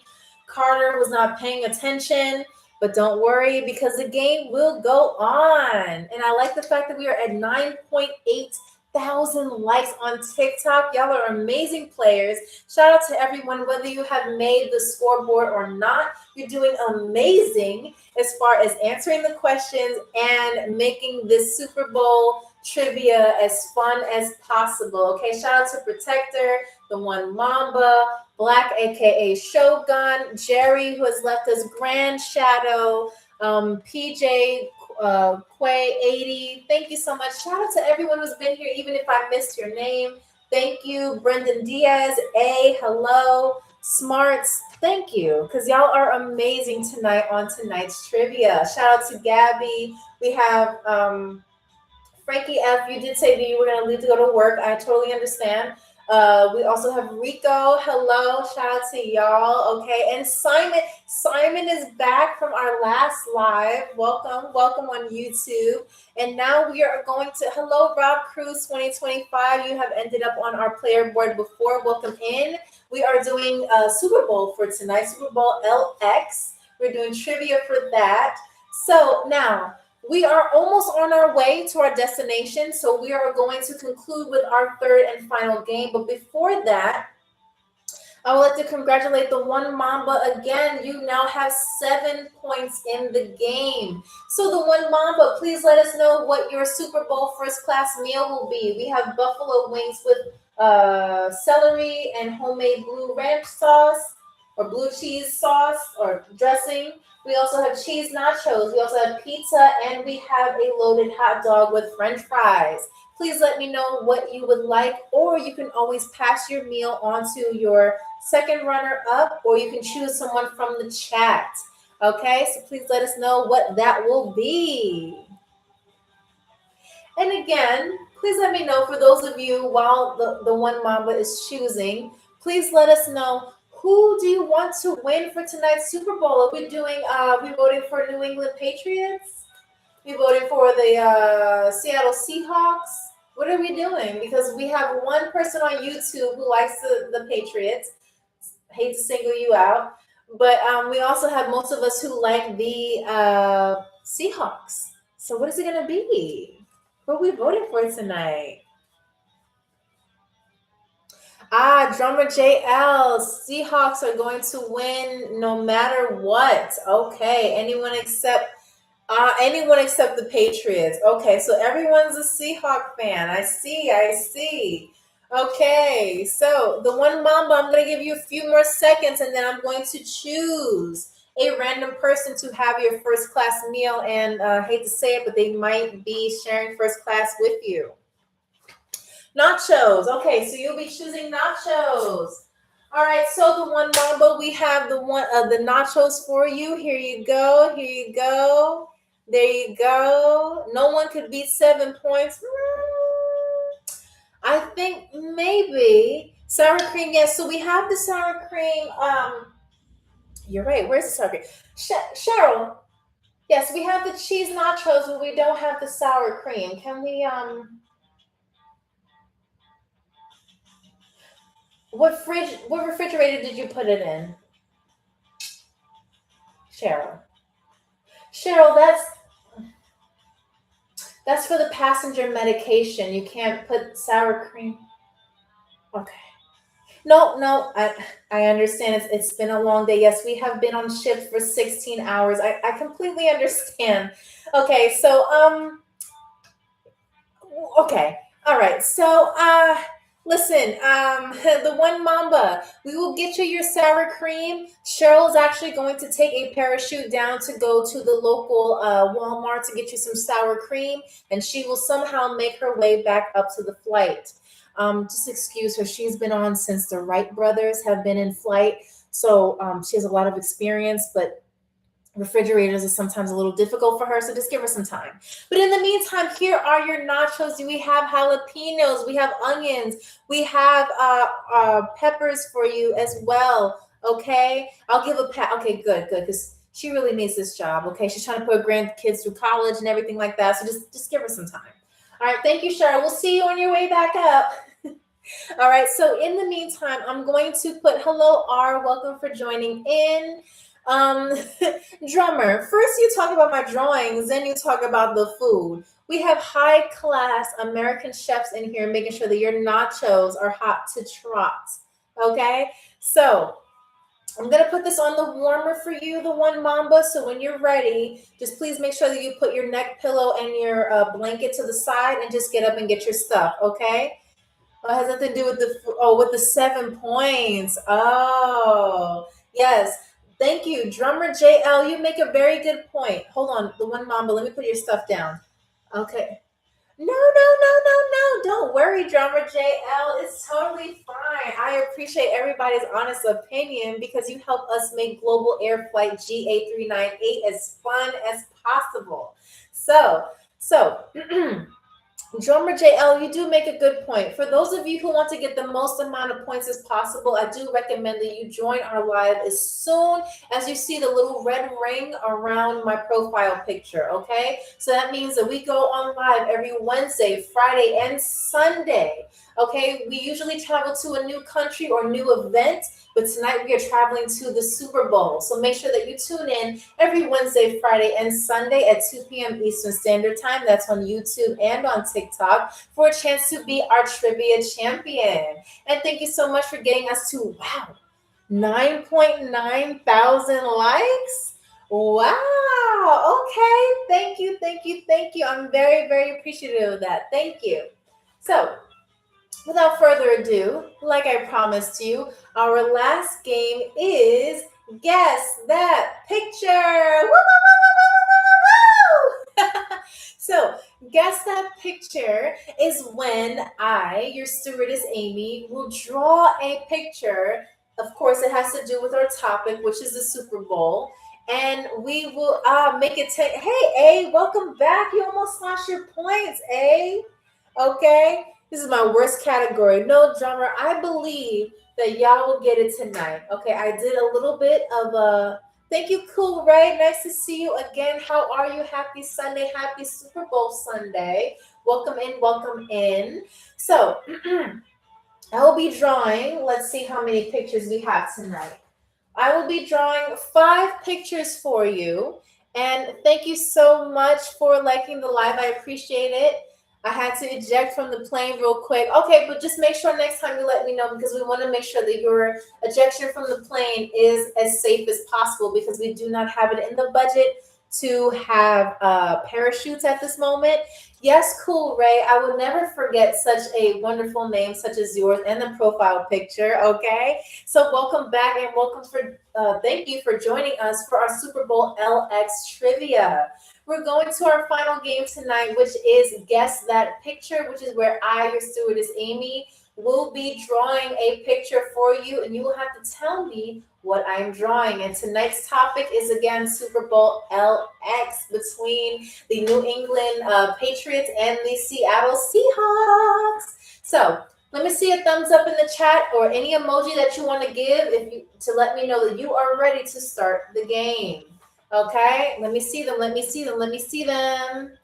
Carter was not paying attention, but don't worry because the game will go on. And I like the fact that we are at 9,800 likes on TikTok. Y'all are amazing players. Shout out to everyone, whether you have made the scoreboard or not. You're doing amazing as far as answering the questions and making this Super Bowl trivia as fun as possible. Okay, shout out to Protector, the one Mamba, Black, aka Shogun, Jerry, who has left us Grand Shadow, PJ, Quay 80. Thank you so much. Shout out to everyone who's been here, even if I missed your name. Thank you, Brendan Diaz. A, hello. Smarts, thank you, because y'all are amazing tonight on tonight's trivia. Shout out to Gabby. We have Frankie F, you did say that you were going to leave to go to work. I totally understand. We also have Rico. Hello. Shout out to y'all. Okay. And Simon. Simon is back from our last live. Welcome. Welcome on YouTube. And now we are going to, hello, Rob Cruz 2025. You have ended up on our player board before. Welcome in. We are doing Super Bowl for tonight, Super Bowl LX. We're doing trivia for that. So now, we are almost on our way to our destination, so we are going to conclude with our third and final game. But before that, I would like to congratulate the one Mamba again. You now have 7 points in the game. So the one Mamba, please let us know what your Super Bowl first class meal will be. We have buffalo wings with celery and homemade blue ranch sauce or blue cheese sauce or dressing. We also have cheese nachos. We also have pizza, and we have a loaded hot dog with French fries. Please let me know what you would like, or you can always pass your meal on to your second runner up, or you can choose someone from the chat. Okay, so please let us know what that will be. And again, please let me know, for those of you, while the one Mamba is choosing, please let us know, who do you want to win for tonight's Super Bowl? Are we doing, we voting for New England Patriots? We voting for the Seattle Seahawks? What are we doing? Because we have one person on YouTube who likes the Patriots. Hate to single you out. But we also have most of us who like the Seahawks. So what is it going to be? What are we voting for tonight? Drummer JL, Seahawks are going to win no matter what. Okay, anyone except the Patriots. Okay, so everyone's a Seahawk fan. I see. Okay, so the one Mamba, I'm going to give you a few more seconds and then I'm going to choose a random person to have your first class meal. And hate to say it, but they might be sharing first class with you. Nachos. Okay, so you'll be choosing nachos. All right, so the one Mamba, we have the nachos for you. Here you go. There you go. No one could beat 7 points. I think maybe sour cream. Yes, so we have the sour cream You're right. Where's the sour cream? Cheryl. Yes, we have the cheese nachos, but we don't have the sour cream. Can we what refrigerator did you put it in? Cheryl. Cheryl, that's for the passenger medication. You can't put sour cream. Okay. No, no, I understand. It's been a long day. Yes, we have been on shift for 16 hours. I completely understand. Okay, so okay. All right. So listen, the one mamba, we will get you your sour cream. Cheryl's actually going to take a parachute down to go to the local Walmart to get you some sour cream, and she will somehow make her way back up to the flight. Just excuse her. She's been on since the Wright brothers have been in flight. So she has a lot of experience, but refrigerators is sometimes a little difficult for her, so just give her some time. But in the meantime, here are your nachos. We have jalapenos, we have onions, we have peppers for you as well. Okay, I'll give a pat. Okay, good, because she really needs this job. Okay, she's trying to put her grandkids through college and everything like that. So just give her some time. All right, thank you, Cheryl. We'll see you on your way back up. All right, so in the meantime, I'm going to put hello, R. Welcome for joining in. Um, Drummer, first you talk about my drawings, then you talk about the food. We have high class American chefs in here making sure that your nachos are hot to trot. Okay, so I'm gonna put this on the warmer for you, the one mamba. So when you're ready, just please make sure that you put your neck pillow and your blanket to the side and just get up and get your stuff. Okay. Oh, it has nothing to do with with the 7 points. Oh, yes. Thank you. Drummer JL, you make a very good point. Hold on, the one mom, but let me put your stuff down. Okay. No, no, no, no, no. Don't worry, Drummer JL. It's totally fine. I appreciate everybody's honest opinion because you help us make Global Air Flight GA398 as fun as possible. So Drummer JL, you do make a good point. For those of you who want to get the most amount of points as possible, I do recommend that you join our live as soon as you see the little red ring around my profile picture, okay? So that means that we go on live every Wednesday, Friday, and Sunday, okay? We usually travel to a new country or new event, but tonight we are traveling to the Super Bowl. So make sure that you tune in every Wednesday, Friday, and Sunday at 2 p.m. Eastern Standard Time. That's on YouTube and on TikTok for a chance to be our trivia champion. And thank you so much for getting us to, wow, 9.9 thousand likes. Wow. Okay. Thank you. Thank you. Thank you. I'm very, very appreciative of that. Thank you. So, without further ado, like I promised you, our last game is Guess That Picture. Woo, woo, woo, woo, woo, woo, woo. So, Guess That Picture is when I, your stewardess Amy, will draw a picture. Of course, it has to do with our topic, which is the Super Bowl. And we will make it take. Hey, A, welcome back. You almost lost your points, A. Okay. This is my worst category. No, drummer. I believe that y'all will get it tonight. Okay. I did a little bit of a. Thank you, Cool Ray. Nice to see you again. How are you? Happy Sunday. Happy Super Bowl Sunday. Welcome in. Welcome in. So I will be drawing. Let's see how many pictures we have tonight. I will be drawing 5 pictures for you. And thank you so much for liking the live. I appreciate it. I had to eject from the plane real quick. Okay, but just make sure next time you let me know because we want to make sure that your ejection from the plane is as safe as possible because we do not have it in the budget to have parachutes at this moment. Yes, Cool Ray. I will never forget such a wonderful name such as yours and the profile picture. Okay, so welcome back and thank you for joining us for our Super Bowl LX trivia. We're going to our final game tonight, which is Guess That Picture, which is where I, your stewardess Amy, will be drawing a picture for you, and you will have to tell me what I'm drawing. And tonight's topic is again Super Bowl LX between the New England Patriots and the Seattle Seahawks. So Let me see a thumbs up in the chat or any emoji that you want to give to let me know that you are ready to start the game. Okay, let me see them. Let me see them. Let me see them.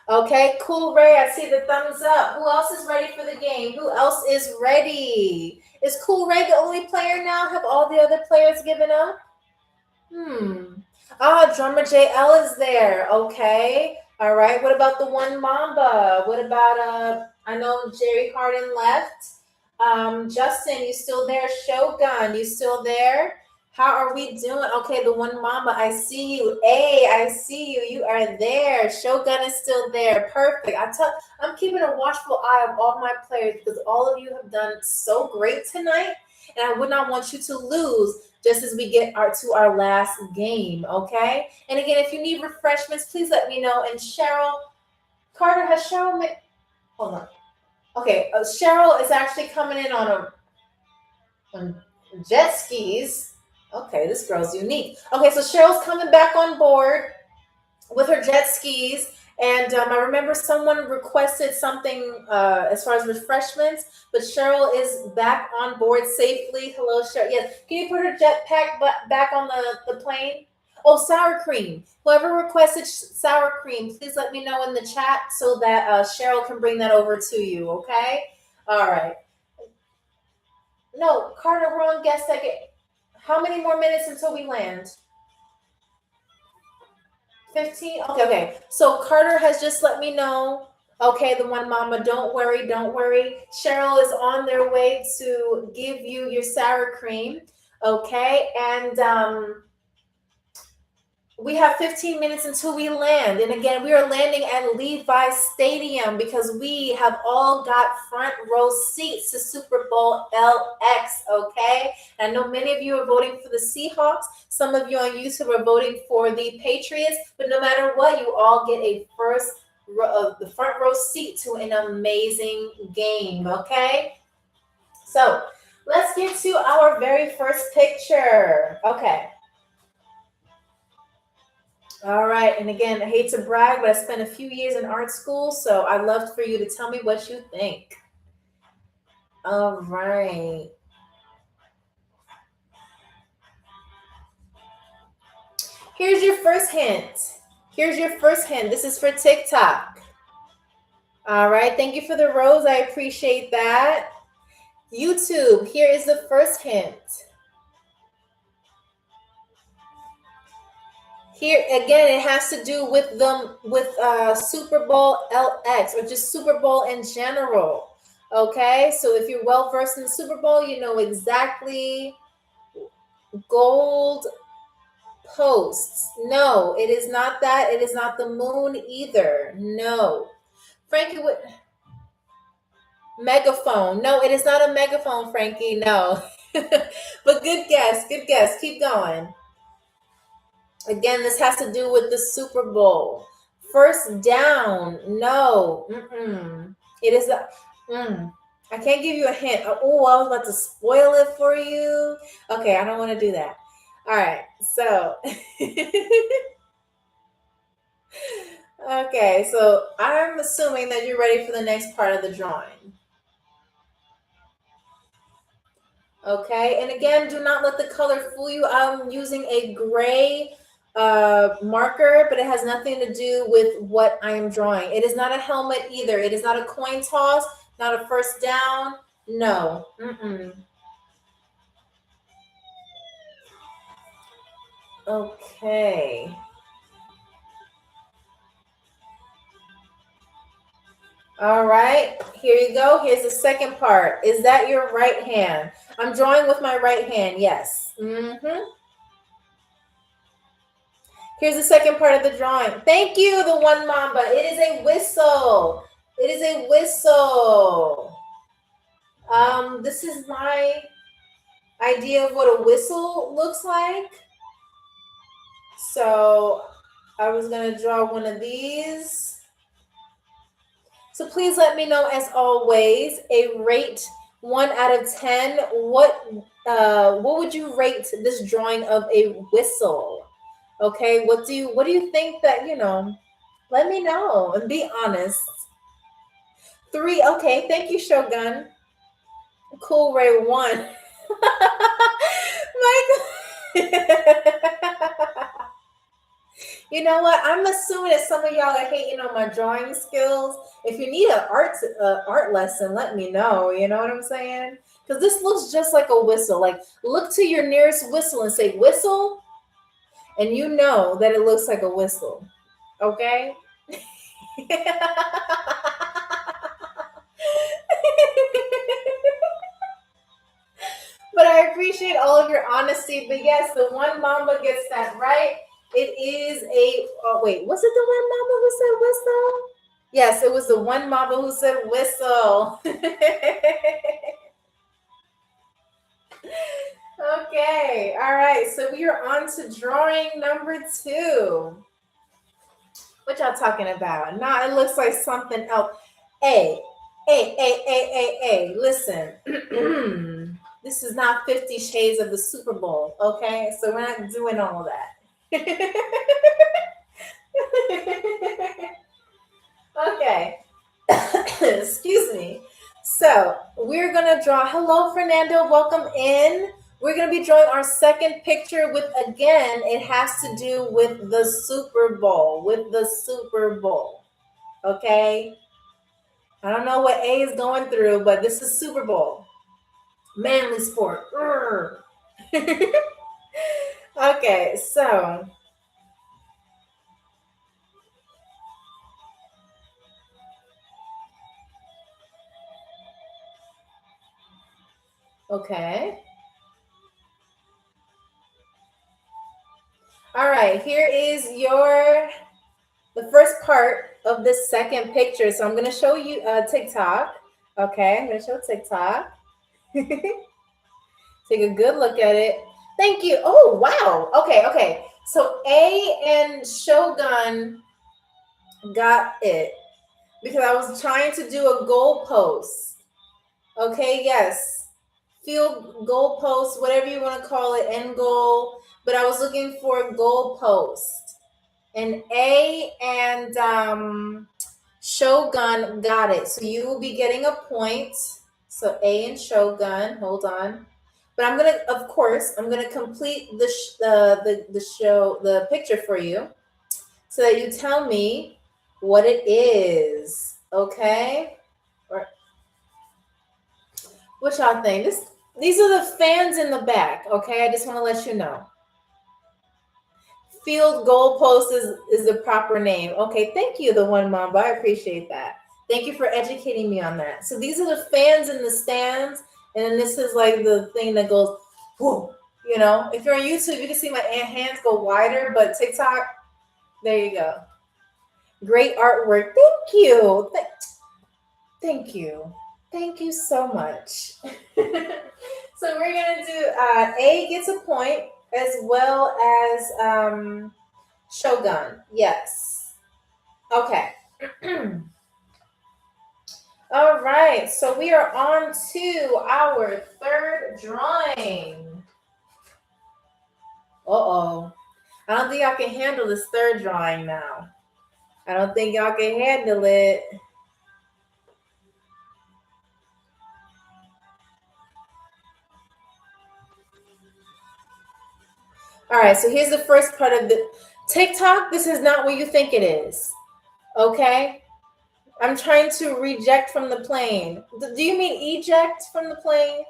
Okay, Cool Ray, I see the thumbs up. Who else is ready for the game? Who else is ready? Is Cool Ray the only player now? Have all the other players given up? Drummer JL is there. Okay. All right. What about the one Mamba? What about I know Jerry Harden left. Justin, you still there? Shogun, you still there? How are we doing? Okay, the one Mamba, I see you. Hey, I see you. You are there. Shogun is still there. Perfect. I'm keeping a watchful eye on all my players because all of you have done so great tonight, and I would not want you to lose just as we get to our last game, okay? And again, if you need refreshments, please let me know. And Cheryl, Carter, has Cheryl hold on. Okay, Cheryl is actually coming in on jet skis. Okay, this girl's unique. Okay, so Cheryl's coming back on board with her jet skis. And I remember someone requested something as far as refreshments, but Cheryl is back on board safely. Hello, Cheryl. Yes. Can you put her jetpack back on the plane? Oh, sour cream. Whoever requested sour cream, please let me know in the chat so that Cheryl can bring that over to you, okay? All right. No, Carter, we're on guest second. How many more minutes until we land? 15? Okay. So Carter has just let me know. Okay, the one Mama, don't worry. Cheryl is on their way to give you your sour cream. Okay, and we have 15 minutes until we land. And again, we are landing at Levi Stadium because we have all got front row seats to Super Bowl LX, okay? I know many of you are voting for the Seahawks. Some of you on YouTube are voting for the Patriots. But no matter what, you all get a the front row seat to an amazing game, okay? So let's get to our very first picture. Okay. All right. And again, I hate to brag, but I spent a few years in art school, so I'd love for you to tell me what you think. All right. Here's your first hint. This is for TikTok. All right. Thank you for the rose. I appreciate that. YouTube, here is the first hint. Here again, it has to do with Super Bowl LX or just Super Bowl in general. Okay, so if you're well versed in the Super Bowl, you know exactly. Gold posts. No, it is not that. It is not the moon either. No. Frankie, what? Megaphone. No, it is not a megaphone, Frankie. No. But good guess. Keep going. Again, this has to do with the Super Bowl. First down. No. It is I can't give you a hint. Oh, I was about to spoil it for you. Okay, I don't want to do that. All right. So okay, so I'm assuming that you're ready for the next part of the drawing. Okay, and again, do not let the color fool you. I'm using a gray marker, but it has nothing to do with what I am drawing. It is not a helmet either. It is not a coin toss, not a first down. No. Okay. All right, here you go. Here's the second part. Is that your right hand? I'm drawing with my right hand. Yes. Here's the second part of the drawing. Thank you, the one Mamba. It is a whistle. This is my idea of what a whistle looks like. So I was going to draw one of these. So please let me know, as always, a rate 1 out of 10. What would you rate this drawing of a whistle? Okay, what do you think that, let me know and be honest. 3. Okay, thank you, Shogun. Cool Ray 1. Michael. You know what? I'm assuming that some of y'all are hating on my drawing skills. If you need an art lesson, let me know. You know what I'm saying? Because this looks just like a whistle. Like, look to your nearest whistle and say whistle, and you know that it looks like a whistle. Okay? But I appreciate all of your honesty. But yes, the one mama gets that right. It is a, oh wait, was it the one mama who said whistle? Yes, it was the one mama who said whistle. Okay, all right. So we are on to drawing number 2. What y'all talking about? Nah, it looks like something else. A. Listen, this is not 50 Shades of the Super Bowl, okay? So we're not doing all of that. Okay. Excuse me. So we're gonna draw. Hello, Fernando. Welcome in. We're gonna be drawing our second picture with, again, it has to do with the Super Bowl. With the Super Bowl. Okay. I don't know what A is going through, but this is Super Bowl. Manly sport. Okay, so okay. All right, here is the first part of this second picture. So I'm going to show you TikTok. Okay, I'm going to show TikTok. Take a good look at it. Thank you. Oh, wow. Okay. So A and Shogun got it because I was trying to do a goal post. Okay, yes. Field goal post, whatever you want to call it, end goal. But I was looking for a goal post. And A and Shogun got it. So you will be getting a point. So A and Shogun, hold on. But I'm gonna, of course, I'm gonna complete the picture for you, so that you tell me what it is. Okay? Or what y'all think? These are the fans in the back. Okay, I just want to let you know. Field goal post is the proper name. Okay, thank you, the one Mamba. I appreciate that. Thank you for educating me on that. So these are the fans in the stands, and then this is like the thing that goes, whoo. You know, if you're on YouTube, you can see my hands go wider, but TikTok, there you go. Great artwork. Thank you. Thank you. Thank you so much. So we're gonna do A gets a point, as well as Shogun. Yes. Okay. All right. So we are on to our third drawing. Uh-oh. I don't think y'all can handle this third drawing now. I don't think y'all can handle it. All right. So here's the first part of the TikTok. This is not what you think it is. Okay. I'm trying to reject from the plane. Do you mean eject from the plane?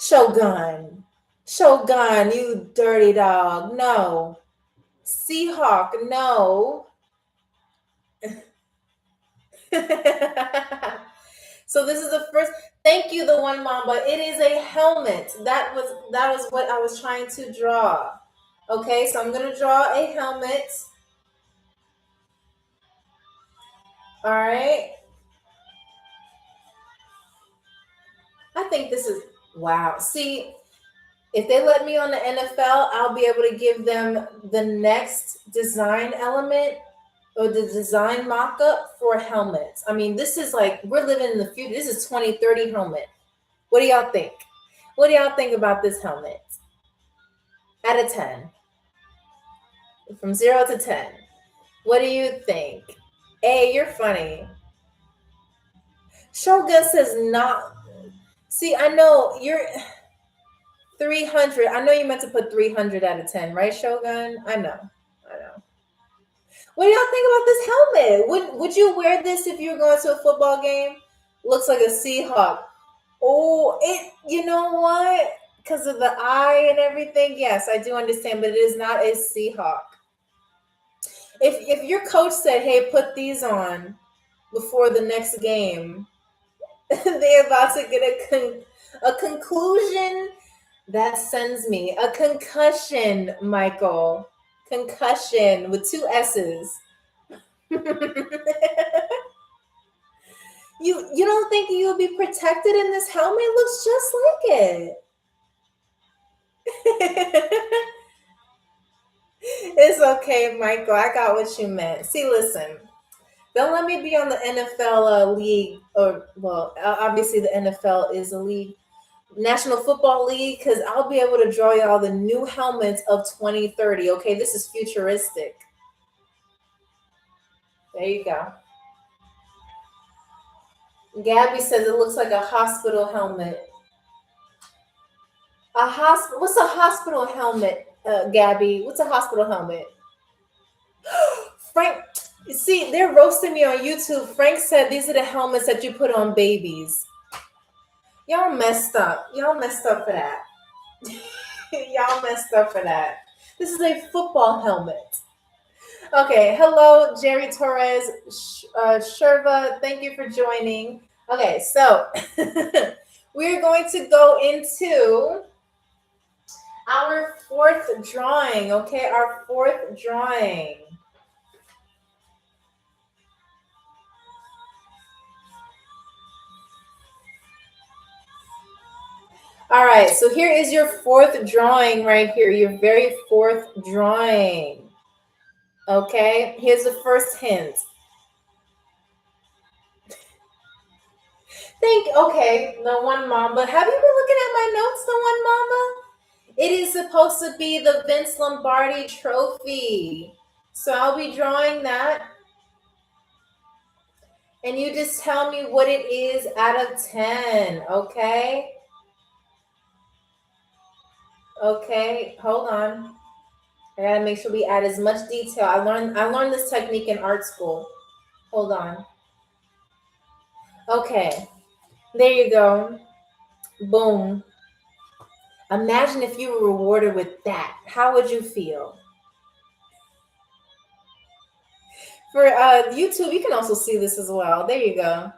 Shogun. Shogun, you dirty dog. No. Seahawk, no. So this is the first. Thank you, the one Mamba. It is a helmet. That was what I was trying to draw. Okay, so I'm gonna draw a helmet. All right. I think this is wow. See, if they let me on the NFL, I'll be able to give them the next design element or the design mock-up for helmets. I mean, this is like, we're living in the future. This is 2030 helmet. What do y'all think? What do y'all think about this helmet? Out of 10. From 0 to 10. What do you think? A, you're funny. Shogun says not. See, I know you're 300. I know you meant to put 300 out of 10, right, Shogun? I know. I know. What do y'all think about this helmet? Would you wear this if you were going to a football game? Looks like a Seahawk. Oh, it. You know what? Because of the eye and everything. Yes, I do understand, but it is not a Seahawk. If your coach said, "Hey, put these on before the next game," they're about to get a conclusion that sends me a concussion, Michael. Concussion with two S's. You don't think you'll be protected in this helmet? It looks just like it. It's okay, Michael. I got what you meant. See, listen. Don't let me be on the NFL league, or well, obviously the NFL is a league, National Football League, because I'll be able to draw y'all the new helmets of 2030. Okay, this is futuristic. There you go. Gabby says it looks like a hospital helmet. A hospital? What's a hospital helmet, Gabby? What's a hospital helmet? Frank, see, they're roasting me on YouTube. Frank said these are the helmets that you put on babies. Y'all messed up. Y'all messed up for that. Y'all messed up for that. This is a football helmet. Okay, hello, Jerry Torres, Sherva. Thank you for joining. Okay, so we're going to go into our fourth drawing. Okay, our fourth drawing. All right, so here is your fourth drawing right here, your very fourth drawing. Okay, here's the first hint. Okay, the one mamba. Have you been looking at my notes, the one mamba? It is supposed to be the Vince Lombardi trophy. So I'll be drawing that. And you just tell me what it is out of 10, okay? Okay, hold on. I gotta make sure we add as much detail. I learned this technique in art school. Hold on. Okay, there you go. Boom. Imagine if you were rewarded with that. How would you feel? For YouTube, you can also see this as well. There you go.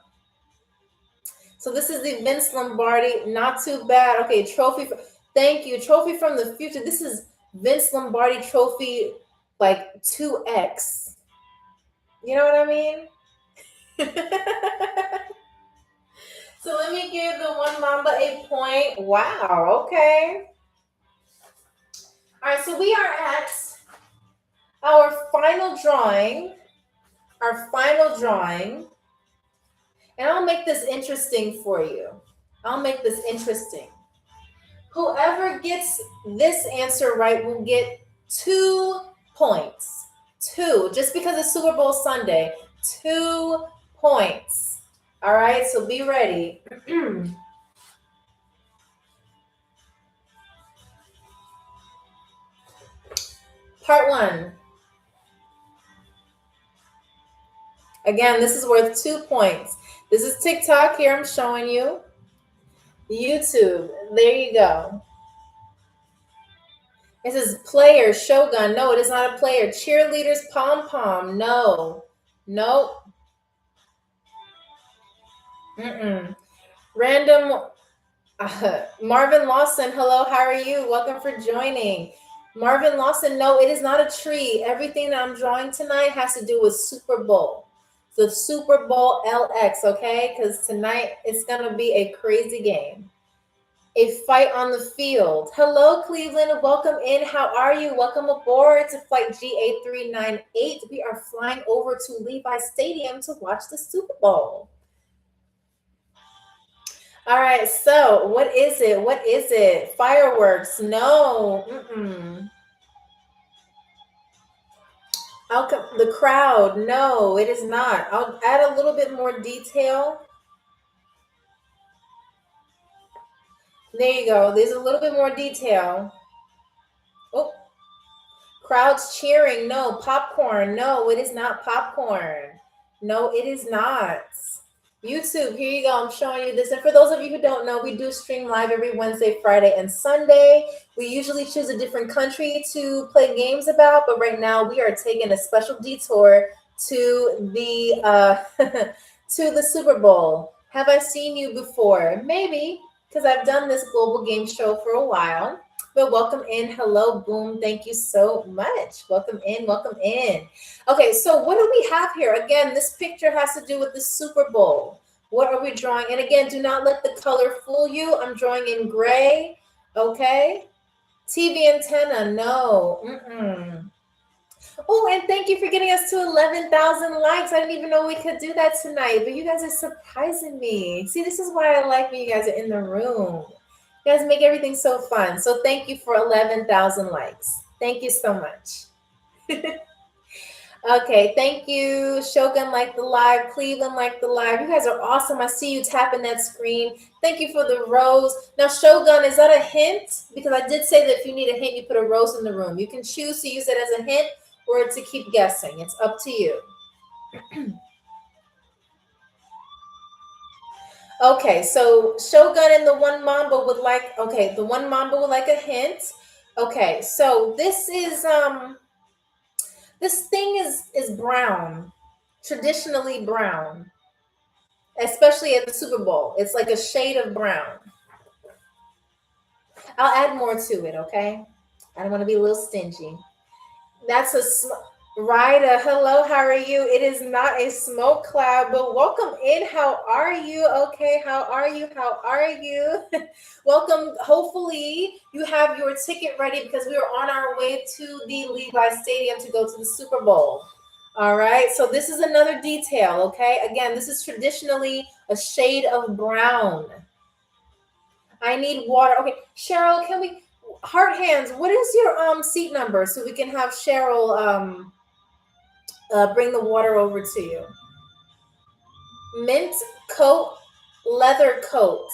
So this is the Vince Lombardi. Not too bad. Okay, trophy. Thank you. Trophy from the future. This is Vince Lombardi trophy, like 2X. You know what I mean? So let me give the one mamba a point. Wow. Okay. All right. So we are at our final drawing. Our final drawing. And I'll make this interesting for you. I'll make this interesting. Whoever gets this answer right will get 2 points. 2, just because it's Super Bowl Sunday. 2 points. All right, so be ready. Part 1. Again, this is worth 2 points. This is TikTok here I'm showing you. YouTube, there you go. It says player, Shogun. No, it is not a player. Cheerleaders, pom-pom. No. Nope. Random. Marvin Lawson, hello, how are you? Welcome for joining. Marvin Lawson, no, it is not a tree. Everything that I'm drawing tonight has to do with Super Bowl. The Super Bowl LX, okay? Because tonight it's going to be a crazy game. A fight on the field. Hello, Cleveland. Welcome in. How are you? Welcome aboard to Flight GA398. We are flying over to Levi Stadium to watch the Super Bowl. All right, so what is it? What is it? Fireworks? No. The crowd? No, it is not. I'll add a little bit more detail. There you go. There's a little bit more detail. Oh, crowds cheering. No, popcorn. No, it is not popcorn. No, it is not. YouTube, here you go. I'm showing you this. And for those of you who don't know, we do stream live every Wednesday, Friday, and Sunday. We usually choose a different country to play games about, but right now we are taking a special detour to the to the Super Bowl. Have I seen you before? Maybe, because I've done this global game show for a while. But welcome in. Hello, Boom. Thank you so much. Welcome in. Welcome in. Okay, so what do we have here? Again, this picture has to do with the Super Bowl. What are we drawing? And again, do not let the color fool you. I'm drawing in gray. Okay. TV antenna. No. Oh, and thank you for getting us to 11,000 likes. I didn't even know we could do that tonight, but you guys are surprising me. See, this is why I like when you guys are in the room. You guys make everything so fun. So thank you for 11,000 likes. Thank you so much. Okay, thank you. Shogun liked the live. Cleveland liked the live. You guys are awesome. I see you tapping that screen. Thank you for the rose. Now, Shogun, is that a hint? Because I did say that if you need a hint, you put a rose in the room. You can choose to use it as a hint or to keep guessing. It's up to you. Okay, so Shogun and the one Mamba would like, okay, the one Mamba would like a hint. Okay, so this is, this thing is brown, traditionally brown, especially at the Super Bowl. It's like a shade of brown. I'll add more to it, okay? I don't want to be a little stingy. That's a Rida. Hello, how are you? It is not a smoke cloud, but welcome in. How are you? Okay, how are you? How are you? Welcome. Hopefully, you have your ticket ready because we are on our way to the Levi Stadium to go to the Super Bowl. All right, so this is another detail, okay? Again, this is traditionally a shade of brown. I need water. Okay, Cheryl, can we heart hands? What is your seat number so we can have Cheryl bring the water over to you? Mint coat, leather coat.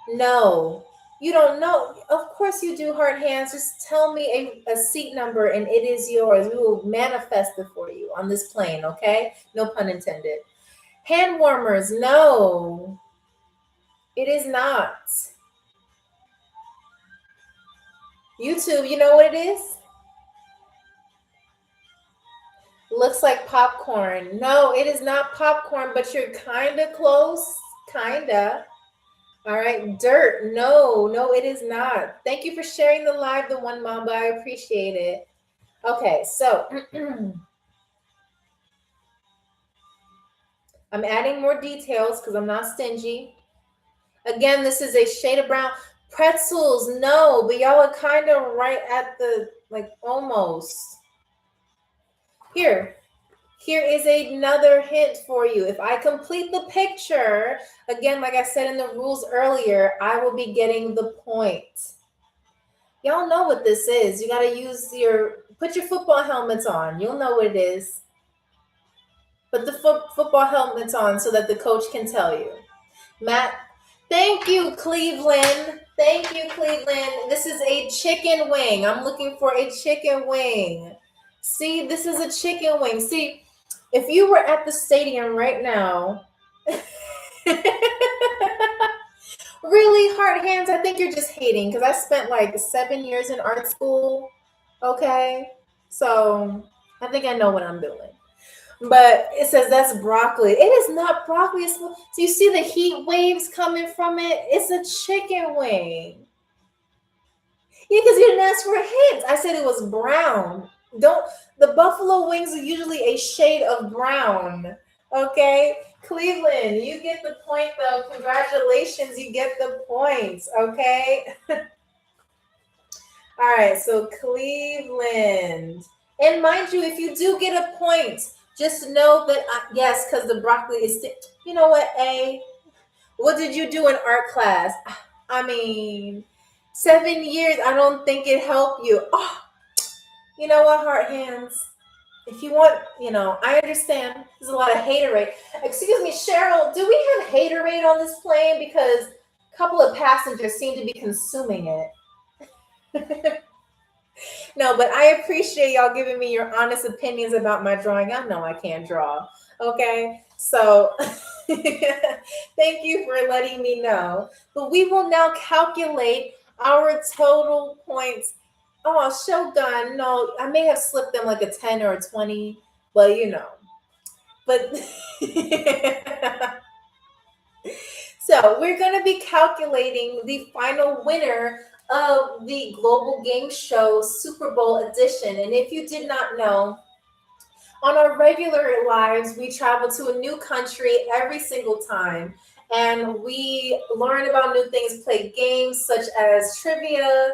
No, you don't know. Of course you do, heart hands. Just tell me a seat number and it is yours. We will manifest it for you on this plane, okay? No pun intended. Hand warmers. No, it is not. YouTube, you know what it is? Looks like popcorn. No, it is not popcorn, but you're kind of close. Kinda. All right. Dirt. No, no, it is not. Thank you for sharing the live, the one Mamba. I appreciate it. Okay, so I'm adding more details because I'm not stingy. Again, this is a shade of brown. Pretzels. No, but y'all are kind of right at the, like, almost. Here is another hint for you. If I complete the picture, again, like I said in the rules earlier, I will be getting the point. Y'all know what this is. You got to put your football helmets on. You'll know what it is. Put the football helmets on so that the coach can tell you. Matt, thank you, Cleveland. Thank you, Cleveland. This is a chicken wing. I'm looking for a chicken wing. See, this is a chicken wing. See, if you were at the stadium right now, really, heart hands, I think you're just hating because I spent like 7 years in art school. Okay. So I think I know what I'm doing. But it says that's broccoli. It is not broccoli. So you see the heat waves coming from it? It's a chicken wing. Yeah, because you didn't ask for a hint. I said it was brown. The buffalo wings are usually a shade of brown. Okay, Cleveland, you get the point though. Congratulations, you get the points. Okay. All right, so Cleveland. And mind you, if you do get a point, just know that, yes, because the broccoli is, you know what, A? What did you do in art class? I mean, 7 years, I don't think it helped you. Oh, you know what, heart hands? If you want, I understand. There's a lot of haterade. Excuse me, Cheryl, do we have haterade on this plane? Because couple of passengers seem to be consuming it. No, but I appreciate y'all giving me your honest opinions about my drawing. I know I can't draw. Okay. So thank you for letting me know. But we will now calculate our total points. Oh, Shogun. No, I may have slipped them like a 10 or a 20, but But so we're going to be calculating the final winner of the Global Game Show Super Bowl edition. And if you did not know, on our regular lives, we travel to a new country every single time. And we learn about new things, play games such as trivia,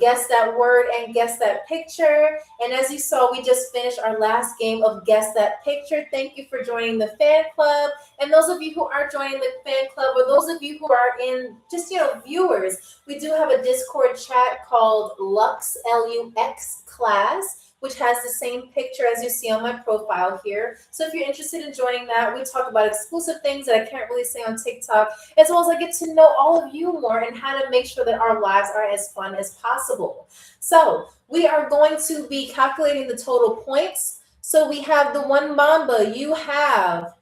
guess that word and guess that picture. And as you saw, we just finished our last game of guess that picture. Thank you for joining the fan club. And those of you who are joining the fan club, or those of you who are in just, viewers, we do have a Discord chat called Lux, Lux class, which has the same picture as you see on my profile here. So if you're interested in joining that, we talk about exclusive things that I can't really say on TikTok, as well as I get to know all of you more and how to make sure that our lives are as fun as possible. So we are going to be calculating the total points. So we have the one Mamba, you have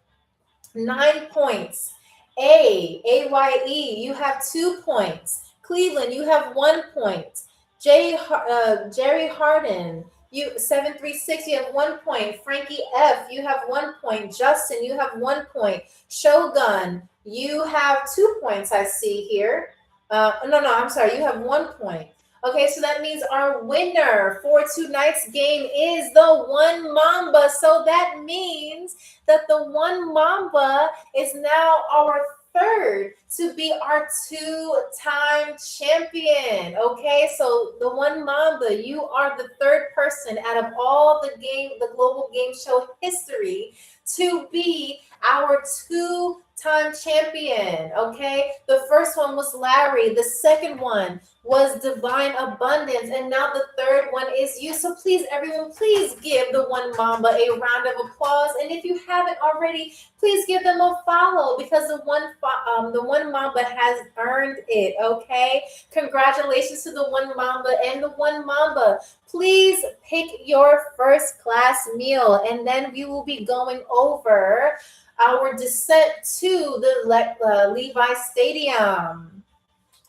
9 points. AYE, you have 2 points. Cleveland, you have 1 point. Jerry Harden, you 736, you have 1 point. Frankie F, you have 1 point. Justin, you have 1 point. Shogun, you have 2 points. I see here. I'm sorry. You have 1 point. Okay, so that means our winner for tonight's game is the one Mamba. So that means that the one Mamba is now our third to be our 2-time champion. Okay, so the one Mamba, you are the third person out of all the Global Game Show history to be our 2-time champion. Okay, the first one was Larry, the second one was Divine Abundance, and now the third one is you. So please, everyone, please give the one Mamba a round of applause. And if you haven't already, please give them a follow, because the one Mamba has earned it. Okay, congratulations to the one Mamba. And the one Mamba, please pick your first class meal, and then we will be going over our descent to the Levi Stadium.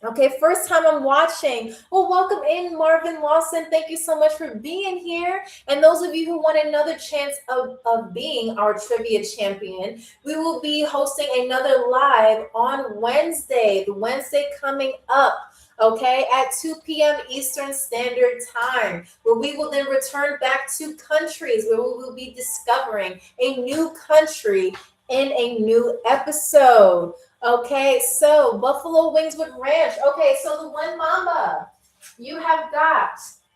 Okay, first time I'm watching. Well, welcome in, Marvin Lawson. Thank you so much for being here. And those of you who want another chance of being our trivia champion, we will be hosting another live on Wednesday, the Wednesday coming up, okay, at 2 p.m. Eastern Standard Time, where we will then return back to countries, where we will be discovering a new country in a new episode. Okay, so buffalo wings with ranch. Okay, so the one Mamba, you have got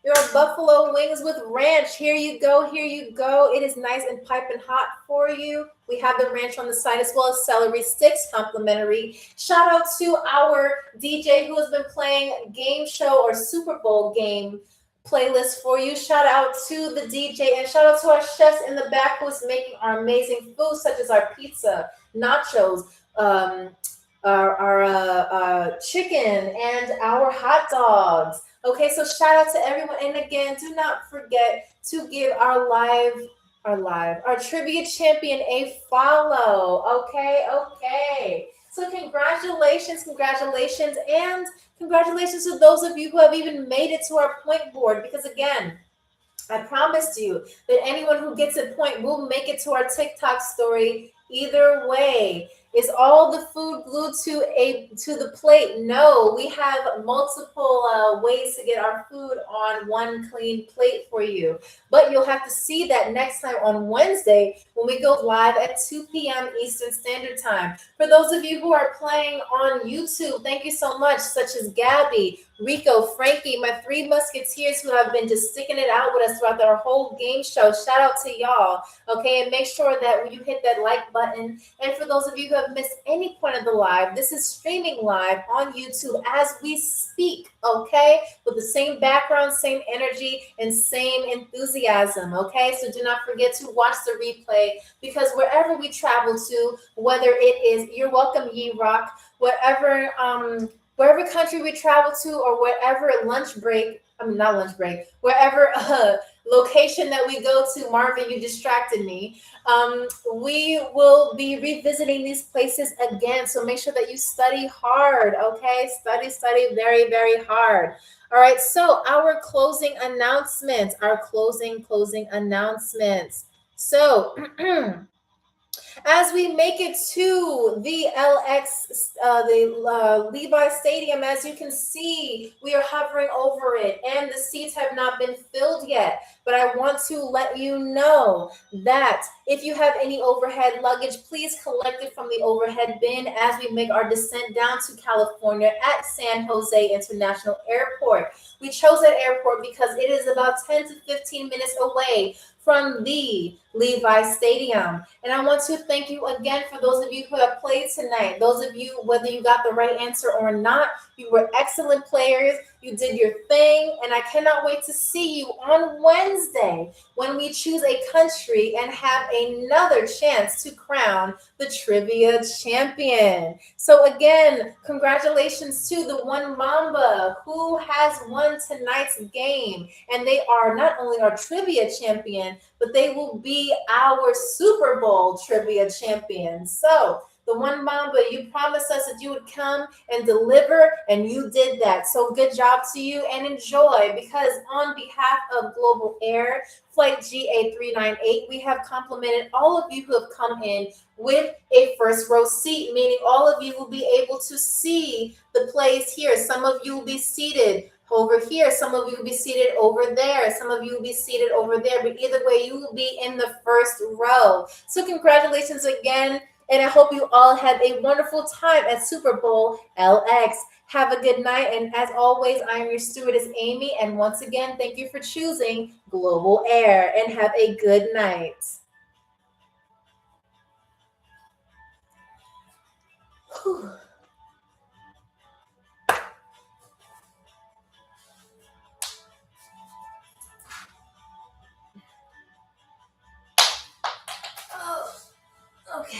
your buffalo wings with ranch. Here you go, here you go. It is nice and piping hot for you. We have the ranch on the side, as well as celery sticks, complimentary. Shout out to our DJ who has been playing game show or Super Bowl game playlist for you. Shout out to the DJ, and shout out to our chefs in the back who is making our amazing food, such as our pizza, nachos, our chicken, and our hot dogs. Okay, so shout out to everyone. And again, do not forget to give our trivia champion a follow. Okay. So congratulations, and congratulations to those of you who have even made it to our point board, because again, I promised you that anyone who gets a point will make it to our TikTok story either way. Is all the food glued to the plate? No, we have multiple ways to get our food on one clean plate for you. But you'll have to see that next time on Wednesday when we go live at 2 p.m. Eastern Standard Time. For those of you who are playing on YouTube, thank you so much, such as Gabby, Rico, Frankie, my 3 musketeers who have been just sticking it out with us throughout our whole game show. Shout out to y'all. Okay, and make sure that when you hit that like button, and for those of you who have missed any point of the live, this is streaming live on YouTube as we speak, okay? With the same background, same energy, and same enthusiasm, okay? So do not forget to watch the replay, because wherever we travel to, whether it is, you're welcome, Ye Rock, wherever country we travel to, or wherever lunch break, I mean, not lunch break, wherever location that we go to, Marvin, you distracted me. We will be revisiting these places again. So make sure that you study hard, okay? Study very, very hard. All right, so our closing announcements, closing announcements. So, as we make it to the Levi Stadium, as you can see, we are hovering over it and the seats have not been filled yet. But I want to let you know that if you have any overhead luggage, please collect it from the overhead bin as we make our descent down to California at San Jose International Airport. We chose that airport because it is about 10 to 15 minutes away from the Levi Stadium. And I want to thank you again for those of you who have played tonight. Those of you, whether you got the right answer or not, you were excellent players. You did your thing. And I cannot wait to see you on Wednesday when we choose a country and have another chance to crown the trivia champion. So again, congratulations to the One Mamba who has won tonight's game. And they are not only our trivia champion, but they will be our Super Bowl trivia champion. So the One Mamba, you promised us that you would come and deliver, and you did that. So good job to you and enjoy, because on behalf of Global Air, Flight GA398, we have complimented all of you who have come in with a first row seat, meaning all of you will be able to see the plays here. Some of you will be seated over here. Some of you will be seated over there. Some of you will be seated over there. But either way, you will be in the first row. So congratulations again. And I hope you all have a wonderful time at Super Bowl LX. Have a good night. And as always, I am your stewardess, Amy. And once again, thank you for choosing Global Air. And have a good night. Whew. Oh, okay.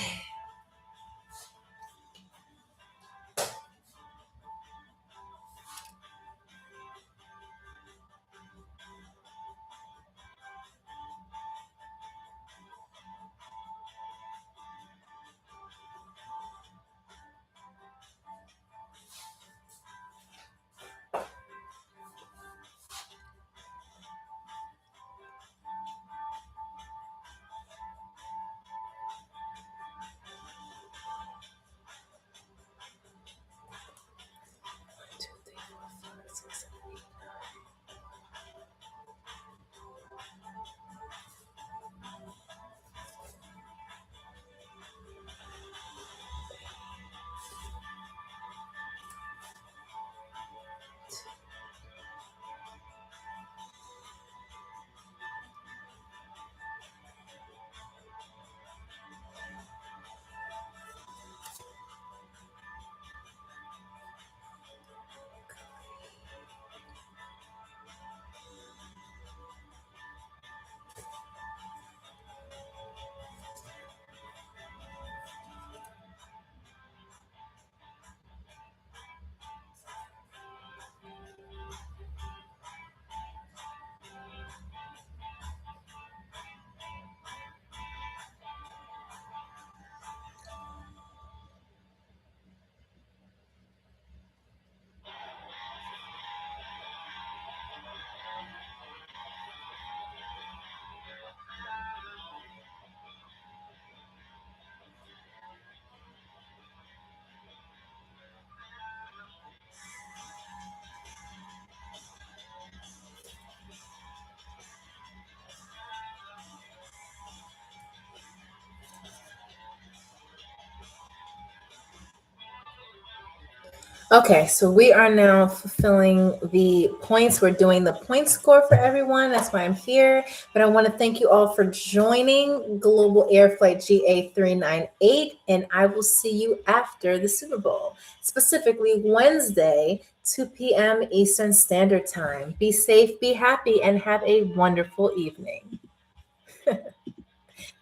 Okay, so we are now fulfilling the points. We're doing the point score for everyone. That's why I'm here. But I want to thank you all for joining Global Air Flight GA398, and I will see you after the Super Bowl, specifically Wednesday, 2 p.m. Eastern Standard Time. Be safe, be happy, and have a wonderful evening.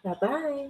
Bye-bye.